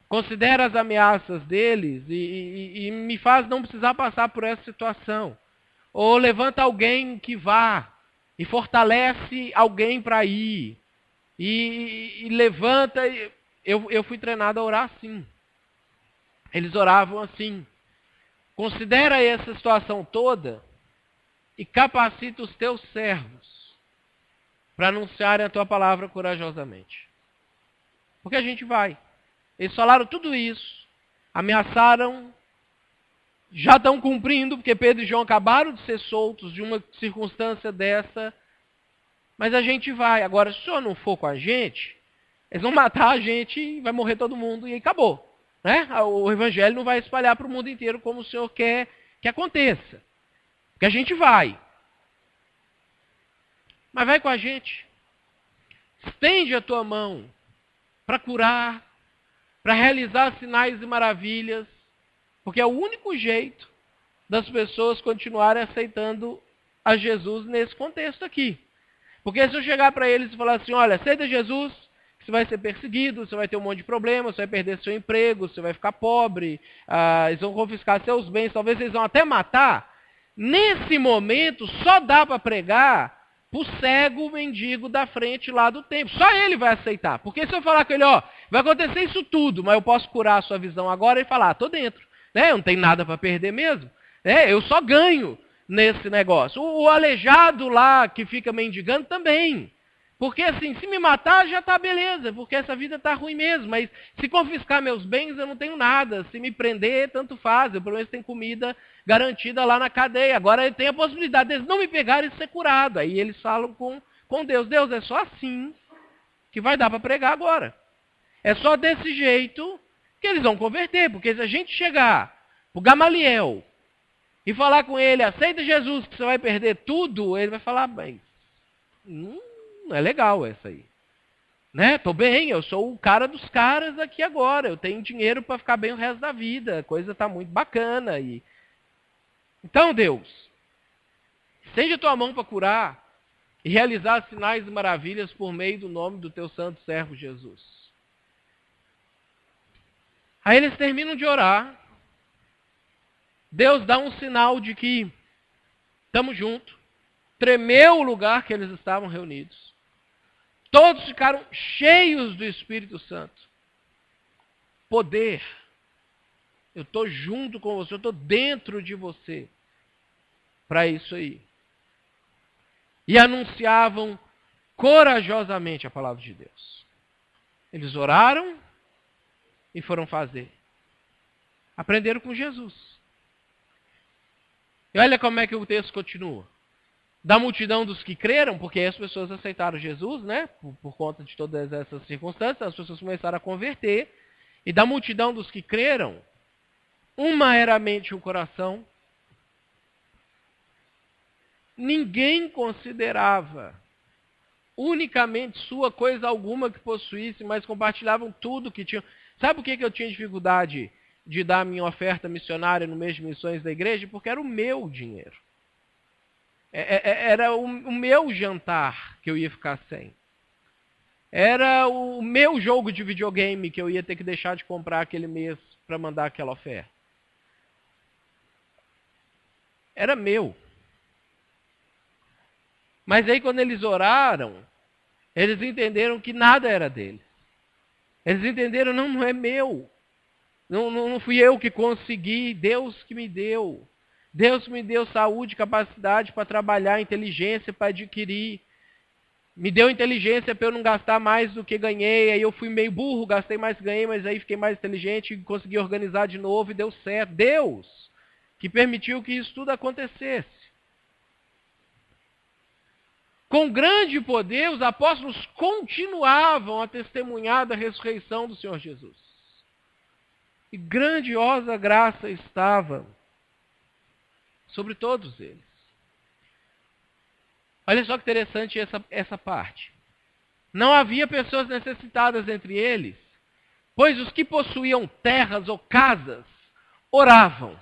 Considera as ameaças deles e me faz não precisar passar por essa situação. Ou levanta alguém que vá e fortalece alguém para ir. E levanta. Eu fui treinado a orar assim. Eles oravam assim. Considera essa situação toda e capacita os teus servos para anunciarem a tua palavra corajosamente. Porque a gente vai. Eles falaram tudo isso, ameaçaram, já estão cumprindo, porque Pedro e João acabaram de ser soltos de uma circunstância dessa, mas a gente vai. Agora, se o Senhor não for com a gente, eles vão matar a gente e vai morrer todo mundo e acabou. Né? O evangelho não vai espalhar para o mundo inteiro como o Senhor quer que aconteça. Porque a gente vai. Mas vai com a gente. Estende a tua mão para curar, para realizar sinais e maravilhas, porque é o único jeito das pessoas continuarem aceitando a Jesus nesse contexto aqui. Porque se eu chegar para eles e falar assim, olha, aceita Jesus, você vai ser perseguido, você vai ter um monte de problemas, você vai perder seu emprego, você vai ficar pobre, eles vão confiscar seus bens, talvez eles vão até matar. Nesse momento, só dá para pregar para o cego mendigo da frente lá do templo. Só ele vai aceitar. Porque se eu falar com ele, ó, vai acontecer isso tudo, mas eu posso curar a sua visão agora, ele falar, tô dentro. Né? Eu não tenho nada para perder mesmo. Eu só ganho nesse negócio. O aleijado lá que fica mendigando também. Porque assim, se me matar já está beleza, porque essa vida está ruim mesmo. Mas se confiscar meus bens, eu não tenho nada. Se me prender, tanto faz. Eu pelo menos tenho comida garantida lá na cadeia. Agora ele tem a possibilidade deles não me pegarem e ser curado. Aí eles falam com Deus. Deus, é só assim que vai dar para pregar agora. É só desse jeito que eles vão converter. Porque se a gente chegar para o Gamaliel e falar com ele, aceita Jesus que você vai perder tudo, ele vai falar, bem, não é legal essa aí. Né? Tô bem, eu sou o cara dos caras aqui agora. Eu tenho dinheiro para ficar bem o resto da vida. A coisa está muito bacana. Então, Deus, estende a tua mão para curar e realizar sinais e maravilhas por meio do nome do teu santo servo Jesus. Aí eles terminam de orar. Deus dá um sinal de que estamos juntos. Tremeu o lugar que eles estavam reunidos. Todos ficaram cheios do Espírito Santo. Poder. Eu estou junto com você, eu estou dentro de você. Para isso aí. E anunciavam corajosamente a palavra de Deus. Eles oraram e foram fazer. Aprenderam com Jesus. E olha como é que o texto continua. Da multidão dos que creram, porque as pessoas aceitaram Jesus, né? Por conta de todas essas circunstâncias, as pessoas começaram a converter. E da multidão dos que creram, uma era a mente e o coração. Ninguém considerava unicamente sua coisa alguma que possuísse, mas compartilhavam tudo que tinham. Sabe por que eu tinha dificuldade de dar minha oferta missionária no mês de missões da igreja? Porque era o meu dinheiro. Era o meu jantar que eu ia ficar sem. Era o meu jogo de videogame que eu ia ter que deixar de comprar aquele mês para mandar aquela oferta. Era meu. Mas aí quando eles oraram, eles entenderam que nada era deles. Eles entenderam, não é meu. Não fui eu que consegui, Deus que me deu. Deus me deu saúde, capacidade para trabalhar, inteligência para adquirir. Me deu inteligência para eu não gastar mais do que ganhei. Aí eu fui meio burro, gastei mais que ganhei, mas aí fiquei mais inteligente e consegui organizar de novo e deu certo. Deus que permitiu que isso tudo acontecesse. Com grande poder, os apóstolos continuavam a testemunhar da ressurreição do Senhor Jesus. E grandiosa graça estava sobre todos eles. Olha só que interessante essa parte. Não havia pessoas necessitadas entre eles, pois os que possuíam terras ou casas oravam,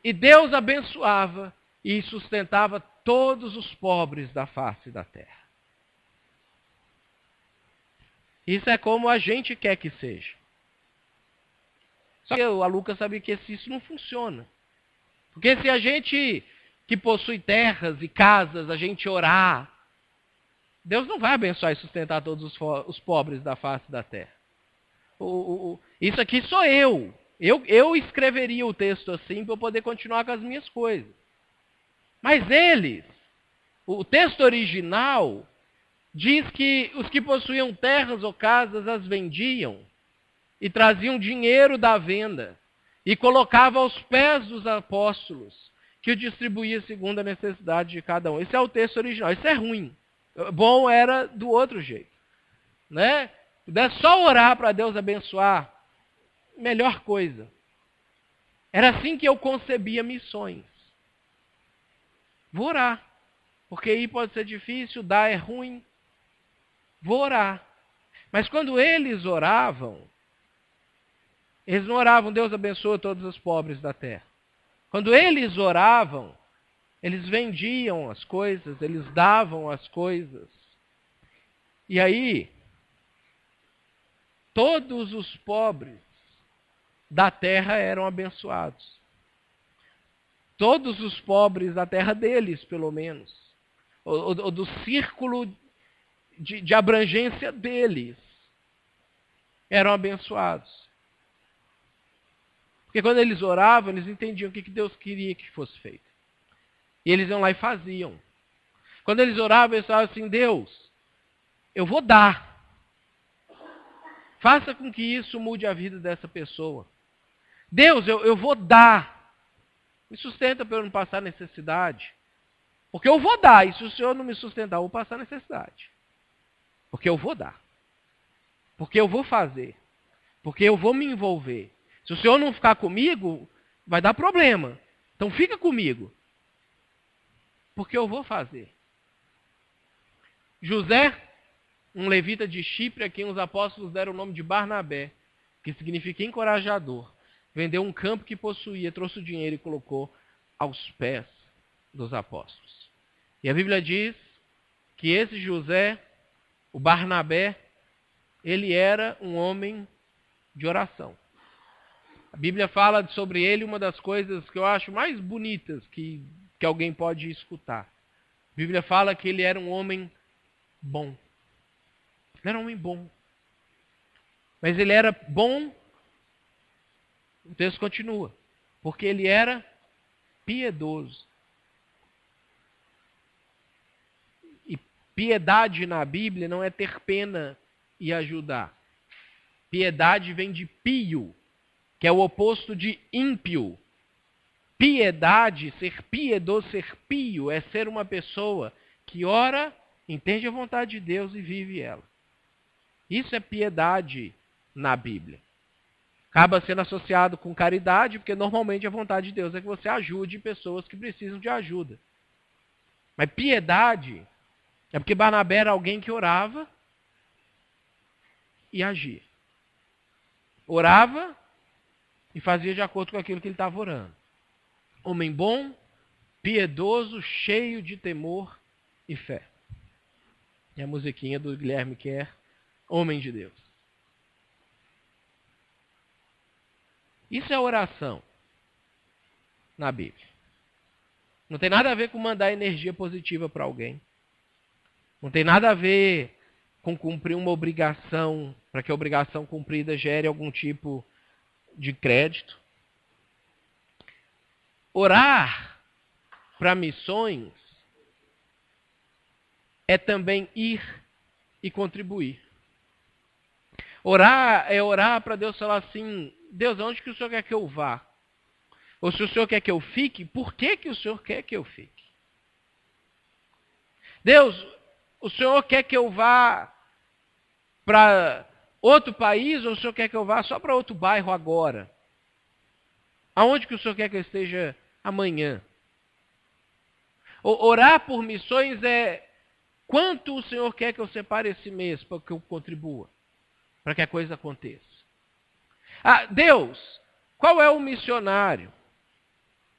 e Deus abençoava e sustentava todos os pobres da face da terra. Isso é como a gente quer que seja. Só que a Lucas sabia que isso não funciona. Porque se a gente que possui terras e casas, a gente orar, Deus não vai abençoar e sustentar todos os pobres da face da terra. Isso aqui sou eu. Eu escreveria o texto assim para eu poder continuar com as minhas coisas. Mas eles, o texto original, diz que os que possuíam terras ou casas as vendiam e traziam dinheiro da venda e colocavam aos pés dos apóstolos, que o distribuía segundo a necessidade de cada um. Esse é o texto original. Isso é ruim. Bom era do outro jeito. Né? Pudesse só orar para Deus abençoar, melhor coisa. Era assim que eu concebia missões. Vou orar. Porque aí pode ser difícil, dar é ruim. Vou orar. Mas quando eles oravam, eles não oravam, Deus abençoa todos os pobres da terra. Quando eles oravam, eles vendiam as coisas, eles davam as coisas. E aí, todos os pobres da terra eram abençoados. Todos os pobres da terra deles, pelo menos. Ou do círculo de abrangência deles, eram abençoados. Porque quando eles oravam, eles entendiam o que Deus queria que fosse feito. E eles iam lá e faziam. Quando eles oravam, eles falavam assim, Deus, eu vou dar. Faça com que isso mude a vida dessa pessoa. Deus, eu vou dar. Me sustenta para eu não passar necessidade. Porque eu vou dar. E se o Senhor não me sustentar, eu vou passar necessidade. Porque eu vou dar. Porque eu vou fazer. Porque eu vou me envolver. Se o Senhor não ficar comigo, vai dar problema. Então fica comigo. Porque eu vou fazer. José, um levita de Chipre, a quem os apóstolos deram o nome de Barnabé, que significa encorajador, vendeu um campo que possuía, trouxe o dinheiro e colocou aos pés dos apóstolos. E a Bíblia diz que esse José, o Barnabé, ele era um homem de oração. A Bíblia fala sobre ele uma das coisas que eu acho mais bonitas que alguém pode escutar. A Bíblia fala que ele era um homem bom. Ele era um homem bom. Mas ele era bom, o texto continua, porque ele era piedoso. E piedade na Bíblia não é ter pena e ajudar. Piedade vem de pio, que é o oposto de ímpio. Piedade, ser piedoso, ser pio, é ser uma pessoa que ora, entende a vontade de Deus e vive ela. Isso é piedade na Bíblia. Acaba sendo associado com caridade, porque normalmente a vontade de Deus é que você ajude pessoas que precisam de ajuda. Mas piedade é porque Barnabé era alguém que orava e agia. Orava e fazia de acordo com aquilo que ele estava orando. Homem bom, piedoso, cheio de temor e fé. E a musiquinha do Guilherme Kerr, homem de Deus. Isso é oração na Bíblia. Não tem nada a ver com mandar energia positiva para alguém. Não tem nada a ver com cumprir uma obrigação, para que a obrigação cumprida gere algum tipo de crédito. Orar para missões é também ir e contribuir. Orar é orar para Deus falar assim: Deus, aonde que o Senhor quer que eu vá? Ou se o Senhor quer que eu fique, por que que o Senhor quer que eu fique? Deus, o Senhor quer que eu vá para outro país ou o Senhor quer que eu vá só para outro bairro agora? Aonde que o Senhor quer que eu esteja amanhã? Orar por missões é quanto o Senhor quer que eu separe esse mês para que eu contribua, para que a coisa aconteça. Ah, Deus, qual é o missionário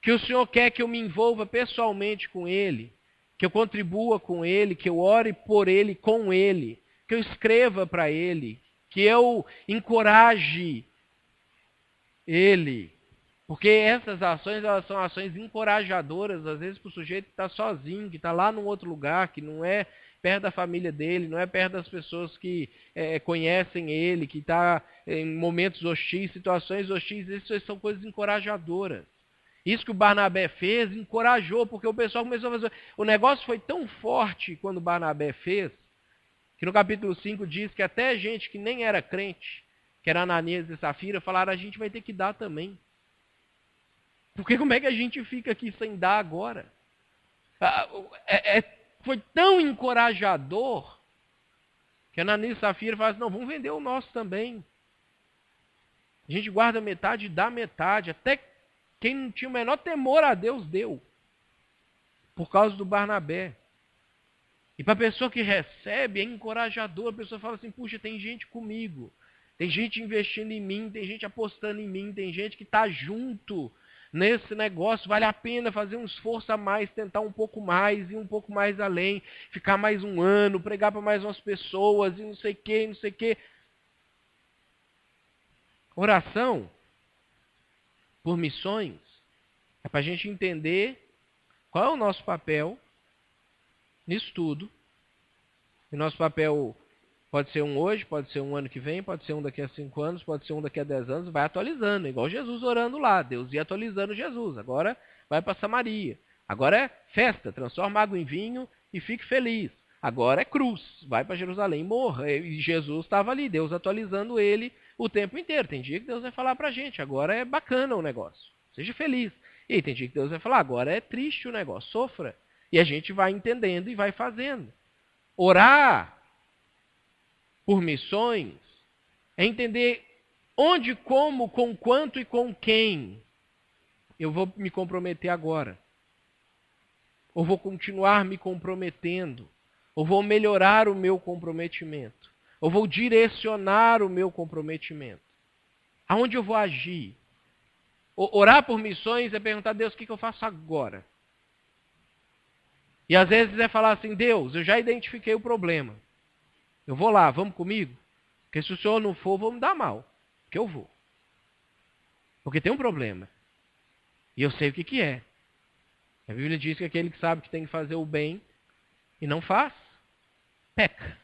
que o Senhor quer que eu me envolva pessoalmente com ele, que eu contribua com ele, que eu ore por ele, com ele, que eu escreva para ele, que eu encoraje ele. Porque essas ações, elas são ações encorajadoras, às vezes para o sujeito que está sozinho, que está lá num outro lugar, que não é perto da família dele, não é perto das pessoas que conhecem ele, que está em momentos hostis, situações hostis. Isso são coisas encorajadoras. Isso que o Barnabé fez, encorajou, porque o pessoal começou a fazer. O negócio foi tão forte quando o Barnabé fez, que no capítulo 5 diz que até gente que nem era crente, que era Ananias e Safira, falaram: a gente vai ter que dar também. Porque como é que a gente fica aqui sem dar agora? Foi tão encorajador que Ananias e Safira falaram assim: não, vamos vender o nosso também. A gente guarda metade e dá metade. Até quem não tinha o menor temor a Deus deu. Por causa do Barnabé. E para a pessoa que recebe é encorajador. A pessoa fala assim: puxa, tem gente comigo. Tem gente investindo em mim, tem gente apostando em mim, tem gente que está junto nesse negócio. Vale a pena fazer um esforço a mais, tentar um pouco mais, ir um pouco mais além, ficar mais um ano, pregar para mais umas pessoas e não sei o que, não sei o que. Oração por missões é para a gente entender qual é o nosso papel nisso tudo. E nosso papel pode ser um hoje, pode ser um ano que vem, pode ser um daqui a 5 anos, pode ser um daqui a 10 anos, vai atualizando, igual Jesus orando lá. Deus ia atualizando Jesus. Agora vai para Samaria. Agora é festa, transforma água em vinho e fique feliz. Agora é cruz, vai para Jerusalém e morra. E Jesus estava ali, Deus atualizando ele o tempo inteiro. Tem dia que Deus vai falar para a gente: agora é bacana o negócio, seja feliz. E aí tem dia que Deus vai falar: agora é triste o negócio, sofra. E a gente vai entendendo e vai fazendo. Orar por missões é entender onde, como, com quanto e com quem eu vou me comprometer agora. Ou vou continuar me comprometendo. Ou vou melhorar o meu comprometimento. Ou vou direcionar o meu comprometimento. Aonde eu vou agir? Orar por missões é perguntar a Deus: o que eu faço agora? E às vezes é falar assim: Deus, eu já identifiquei o problema. Eu vou lá, vamos comigo? Porque se o Senhor não for, vou me dar mal. Porque eu vou. Porque tem um problema. E eu sei o que é. A Bíblia diz que aquele que sabe que tem que fazer o bem e não faz, peca.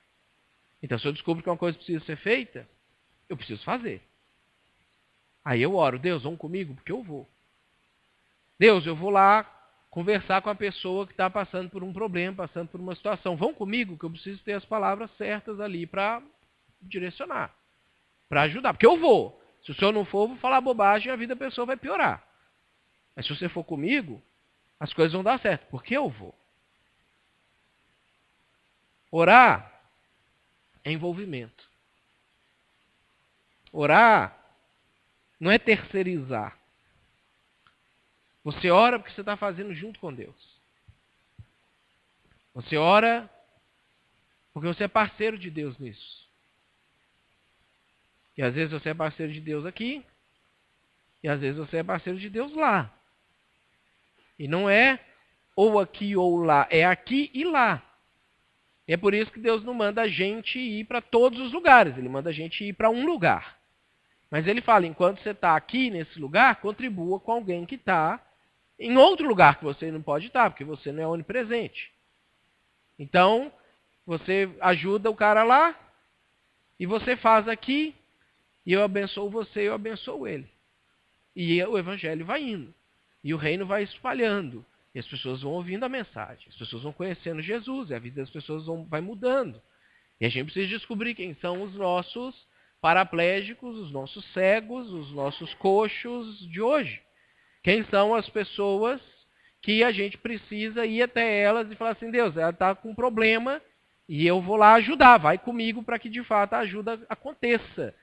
Então, se eu descubro que uma coisa precisa ser feita, eu preciso fazer. Aí eu oro: Deus, vão comigo? Porque eu vou. Deus, eu vou lá conversar com a pessoa que está passando por um problema, passando por uma situação. Vão comigo, que eu preciso ter as palavras certas ali para direcionar, para ajudar. Porque eu vou. Se o senhor não for, eu vou falar bobagem e a vida da pessoa vai piorar. Mas se você for comigo, as coisas vão dar certo, porque eu vou. Orar é envolvimento. Orar não é terceirizar. Você ora porque você está fazendo junto com Deus. Você ora porque você é parceiro de Deus nisso. E às vezes você é parceiro de Deus aqui, e às vezes você é parceiro de Deus lá. E não é ou aqui ou lá, é aqui e lá. É por isso que Deus não manda a gente ir para todos os lugares, Ele manda a gente ir para um lugar. Mas Ele fala, enquanto você está aqui nesse lugar, contribua com alguém que está em outro lugar que você não pode estar, porque você não é onipresente. Então, você ajuda o cara lá, e você faz aqui, e eu abençoo você, eu abençoo ele. E o evangelho vai indo, e o reino vai espalhando. E as pessoas vão ouvindo a mensagem, as pessoas vão conhecendo Jesus, e a vida das pessoas vai mudando. E a gente precisa descobrir quem são os nossos paraplégicos, os nossos cegos, os nossos coxos de hoje. Quem são as pessoas que a gente precisa ir até elas e falar assim, Deus, ela está com um problema e eu vou lá ajudar, vai comigo para que de fato a ajuda aconteça.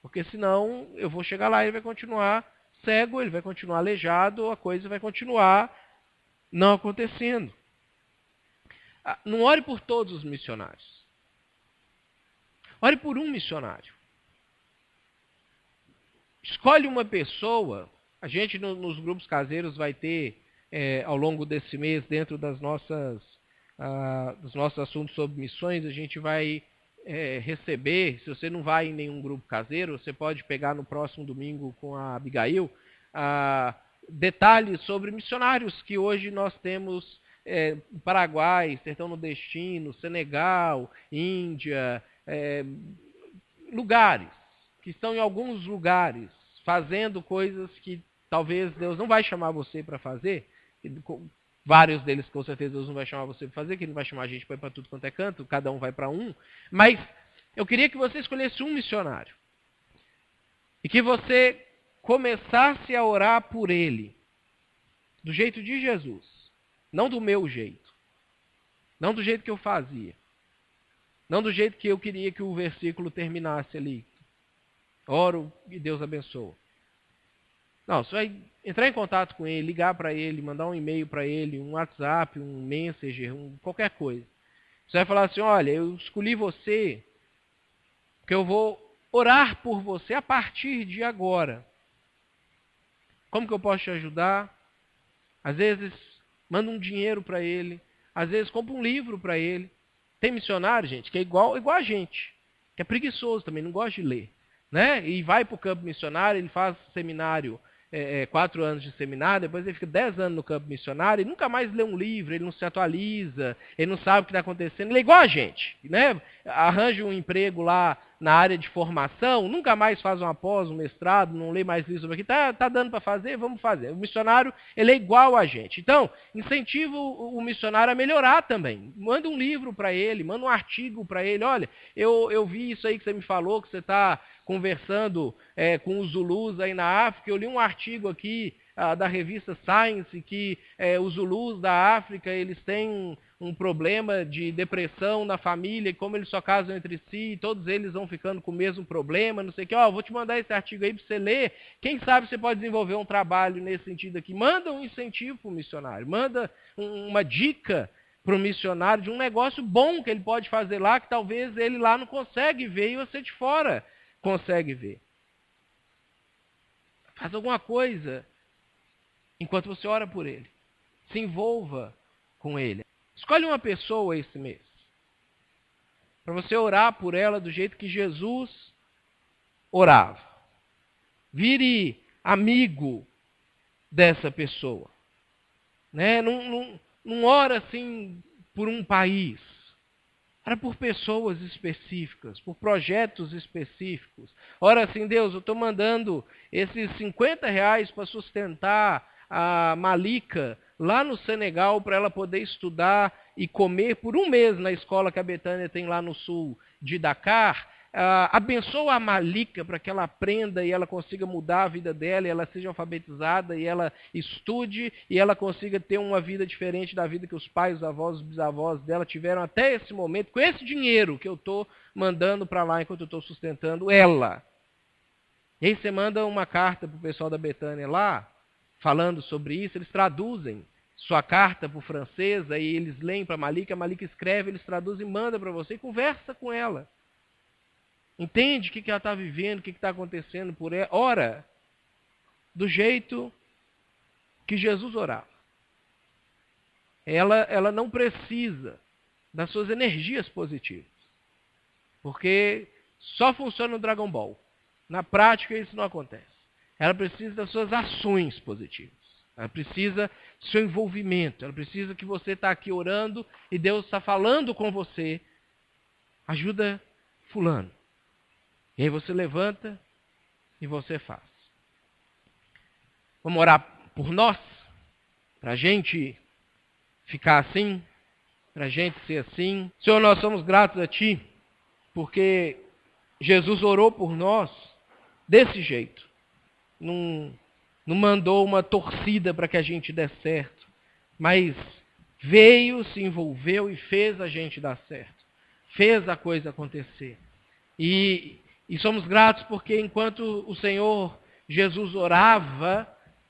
Porque senão eu vou chegar lá e ele vai continuar cego, ele vai continuar aleijado, a coisa vai continuar não acontecendo. Não ore por todos os missionários. Ore por um missionário. Escolhe uma pessoa. A gente nos grupos caseiros vai ter, ao longo desse mês, dentro dos nossos assuntos sobre missões, a gente vai receber, se você não vai em nenhum grupo caseiro, você pode pegar no próximo domingo com a Abigail, detalhes sobre missionários que hoje nós temos Paraguai, Sertão Nordestino, Senegal, Índia, lugares, que estão em alguns lugares, fazendo coisas que talvez Deus não vai chamar você para fazer, vários deles com certeza Deus não vai chamar você para fazer, que Ele não vai chamar a gente para ir para tudo quanto é canto, cada um vai para um, mas eu queria que você escolhesse um missionário, e que você começasse a orar por ele, do jeito de Jesus, não do meu jeito, não do jeito que eu fazia, não do jeito que eu queria que o versículo terminasse ali. Oro e Deus abençoa. Não, você vai entrar em contato com ele, ligar para ele, mandar um e-mail para ele, um WhatsApp, um Messenger, qualquer coisa. Você vai falar assim, olha, eu escolhi você, porque eu vou orar por você a partir de agora. Como que eu posso te ajudar? Às vezes, manda um dinheiro para ele. Às vezes, compra um livro para ele. Tem missionário, gente, que é igual a gente. Que é preguiçoso também, não gosta de ler. Né? E vai para o campo missionário, ele faz seminário, 4 anos de seminário, depois ele fica 10 anos no campo missionário e nunca mais lê um livro, ele não se atualiza, ele não sabe o que está acontecendo. Ele é igual a gente. Né? Arranja um emprego lá na área de formação, nunca mais faz uma pós, um mestrado, não lê mais livros sobre aqui, tá dando para fazer, vamos fazer. O missionário, ele é igual a gente. Então, incentiva o missionário a melhorar também. Manda um livro para ele, manda um artigo para ele. Olha, eu vi isso aí que você me falou, que você está conversando com os Zulus aí na África. Eu li um artigo aqui da revista Science que os Zulus da África, eles têm um problema de depressão na família, e como eles só casam entre si, todos eles vão ficando com o mesmo problema, não sei o que. Vou te mandar esse artigo aí para você ler. Quem sabe você pode desenvolver um trabalho nesse sentido aqui. Manda um incentivo para o missionário, manda uma dica para o missionário de um negócio bom que ele pode fazer lá, que talvez ele lá não consegue ver e você de fora consegue ver. Faz alguma coisa enquanto você ora por ele. Se envolva com ele. Escolhe uma pessoa esse mês, para você orar por ela do jeito que Jesus orava. Vire amigo dessa pessoa. Né? Não ora assim por um país. Ora por pessoas específicas, por projetos específicos. Ora assim, Deus, eu estou mandando esses R$50 para sustentar a Malika lá no Senegal, para ela poder estudar e comer por um mês na escola que a Betânia tem lá no sul de Dakar. abençoa a Malika para que ela aprenda e ela consiga mudar a vida dela, e ela seja alfabetizada, e ela estude, e ela consiga ter uma vida diferente da vida que os pais, os avós, os bisavós dela tiveram até esse momento, com esse dinheiro que eu estou mandando para lá enquanto eu estou sustentando ela. E aí você manda uma carta para o pessoal da Betânia lá, falando sobre isso, eles traduzem sua carta para o francês, aí eles leem para a Malika escreve, eles traduzem, manda para você e conversa com ela. Entende o que ela está vivendo, o que está acontecendo por ela. Ora do jeito que Jesus orava. Ela não precisa das suas energias positivas. Porque só funciona no Dragon Ball. Na prática isso não acontece. Ela precisa das suas ações positivas. Ela precisa do seu envolvimento. Ela precisa que você está aqui orando e Deus está falando com você. Ajuda fulano. E aí você levanta e você faz. Vamos orar por nós? Para a gente ficar assim? Para a gente ser assim? Senhor, nós somos gratos a Ti, porque Jesus orou por nós desse jeito. Não mandou uma torcida para que a gente dê certo, mas veio, se envolveu e fez a gente dar certo. Fez a coisa acontecer. E somos gratos porque enquanto o Senhor Jesus orava,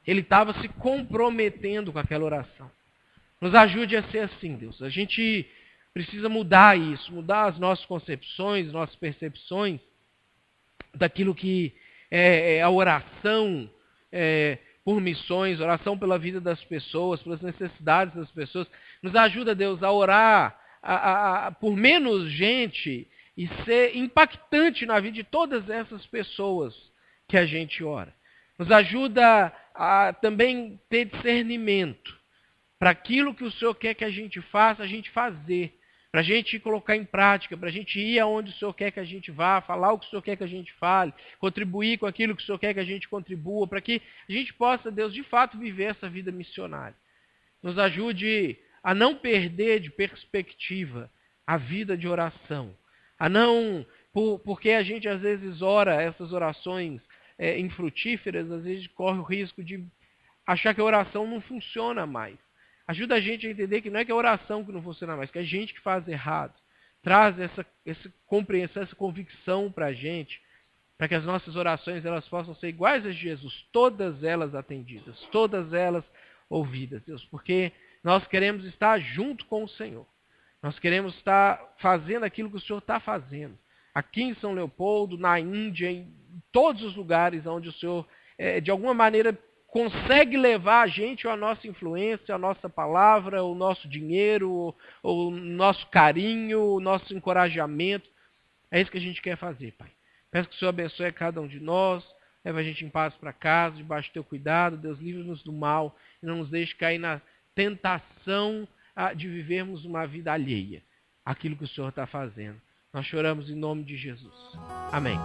Ele estava se comprometendo com aquela oração. Nos ajude a ser assim, Deus. A gente precisa mudar isso, mudar as nossas concepções, nossas percepções daquilo que é a oração por missões, oração pela vida das pessoas, pelas necessidades das pessoas. Nos ajuda, Deus, a orar por menos gente e ser impactante na vida de todas essas pessoas que a gente ora. Nos ajuda a também ter discernimento para aquilo que o Senhor quer que a gente faça, a gente fazer. Para a gente colocar em prática, para a gente ir aonde o Senhor quer que a gente vá, falar o que o Senhor quer que a gente fale, contribuir com aquilo que o Senhor quer que a gente contribua, para que a gente possa, Deus, de fato viver essa vida missionária. Nos ajude a não perder de perspectiva a vida de oração. A não, porque a gente às vezes ora essas orações infrutíferas, às vezes corre o risco de achar que a oração não funciona mais. Ajuda a gente a entender que não é que a oração que não funciona mais, que é a gente que faz errado. Traz essa compreensão, essa convicção para a gente, para que as nossas orações elas possam ser iguais a Jesus, todas elas atendidas, todas elas ouvidas, Deus, porque nós queremos estar junto com o Senhor. Nós queremos estar fazendo aquilo que o Senhor está fazendo. Aqui em São Leopoldo, na Índia, em todos os lugares onde o Senhor, de alguma maneira, consegue levar a gente, a nossa influência, a nossa palavra, o nosso dinheiro, o nosso carinho, o nosso encorajamento. É isso que a gente quer fazer, Pai. Peço que o Senhor abençoe cada um de nós, leve a gente em paz para casa, debaixo do Teu cuidado. Deus, livre-nos do mal e não nos deixe cair na tentação de vivermos uma vida alheia àquilo que o Senhor está fazendo. Nós choramos em nome de Jesus. Amém.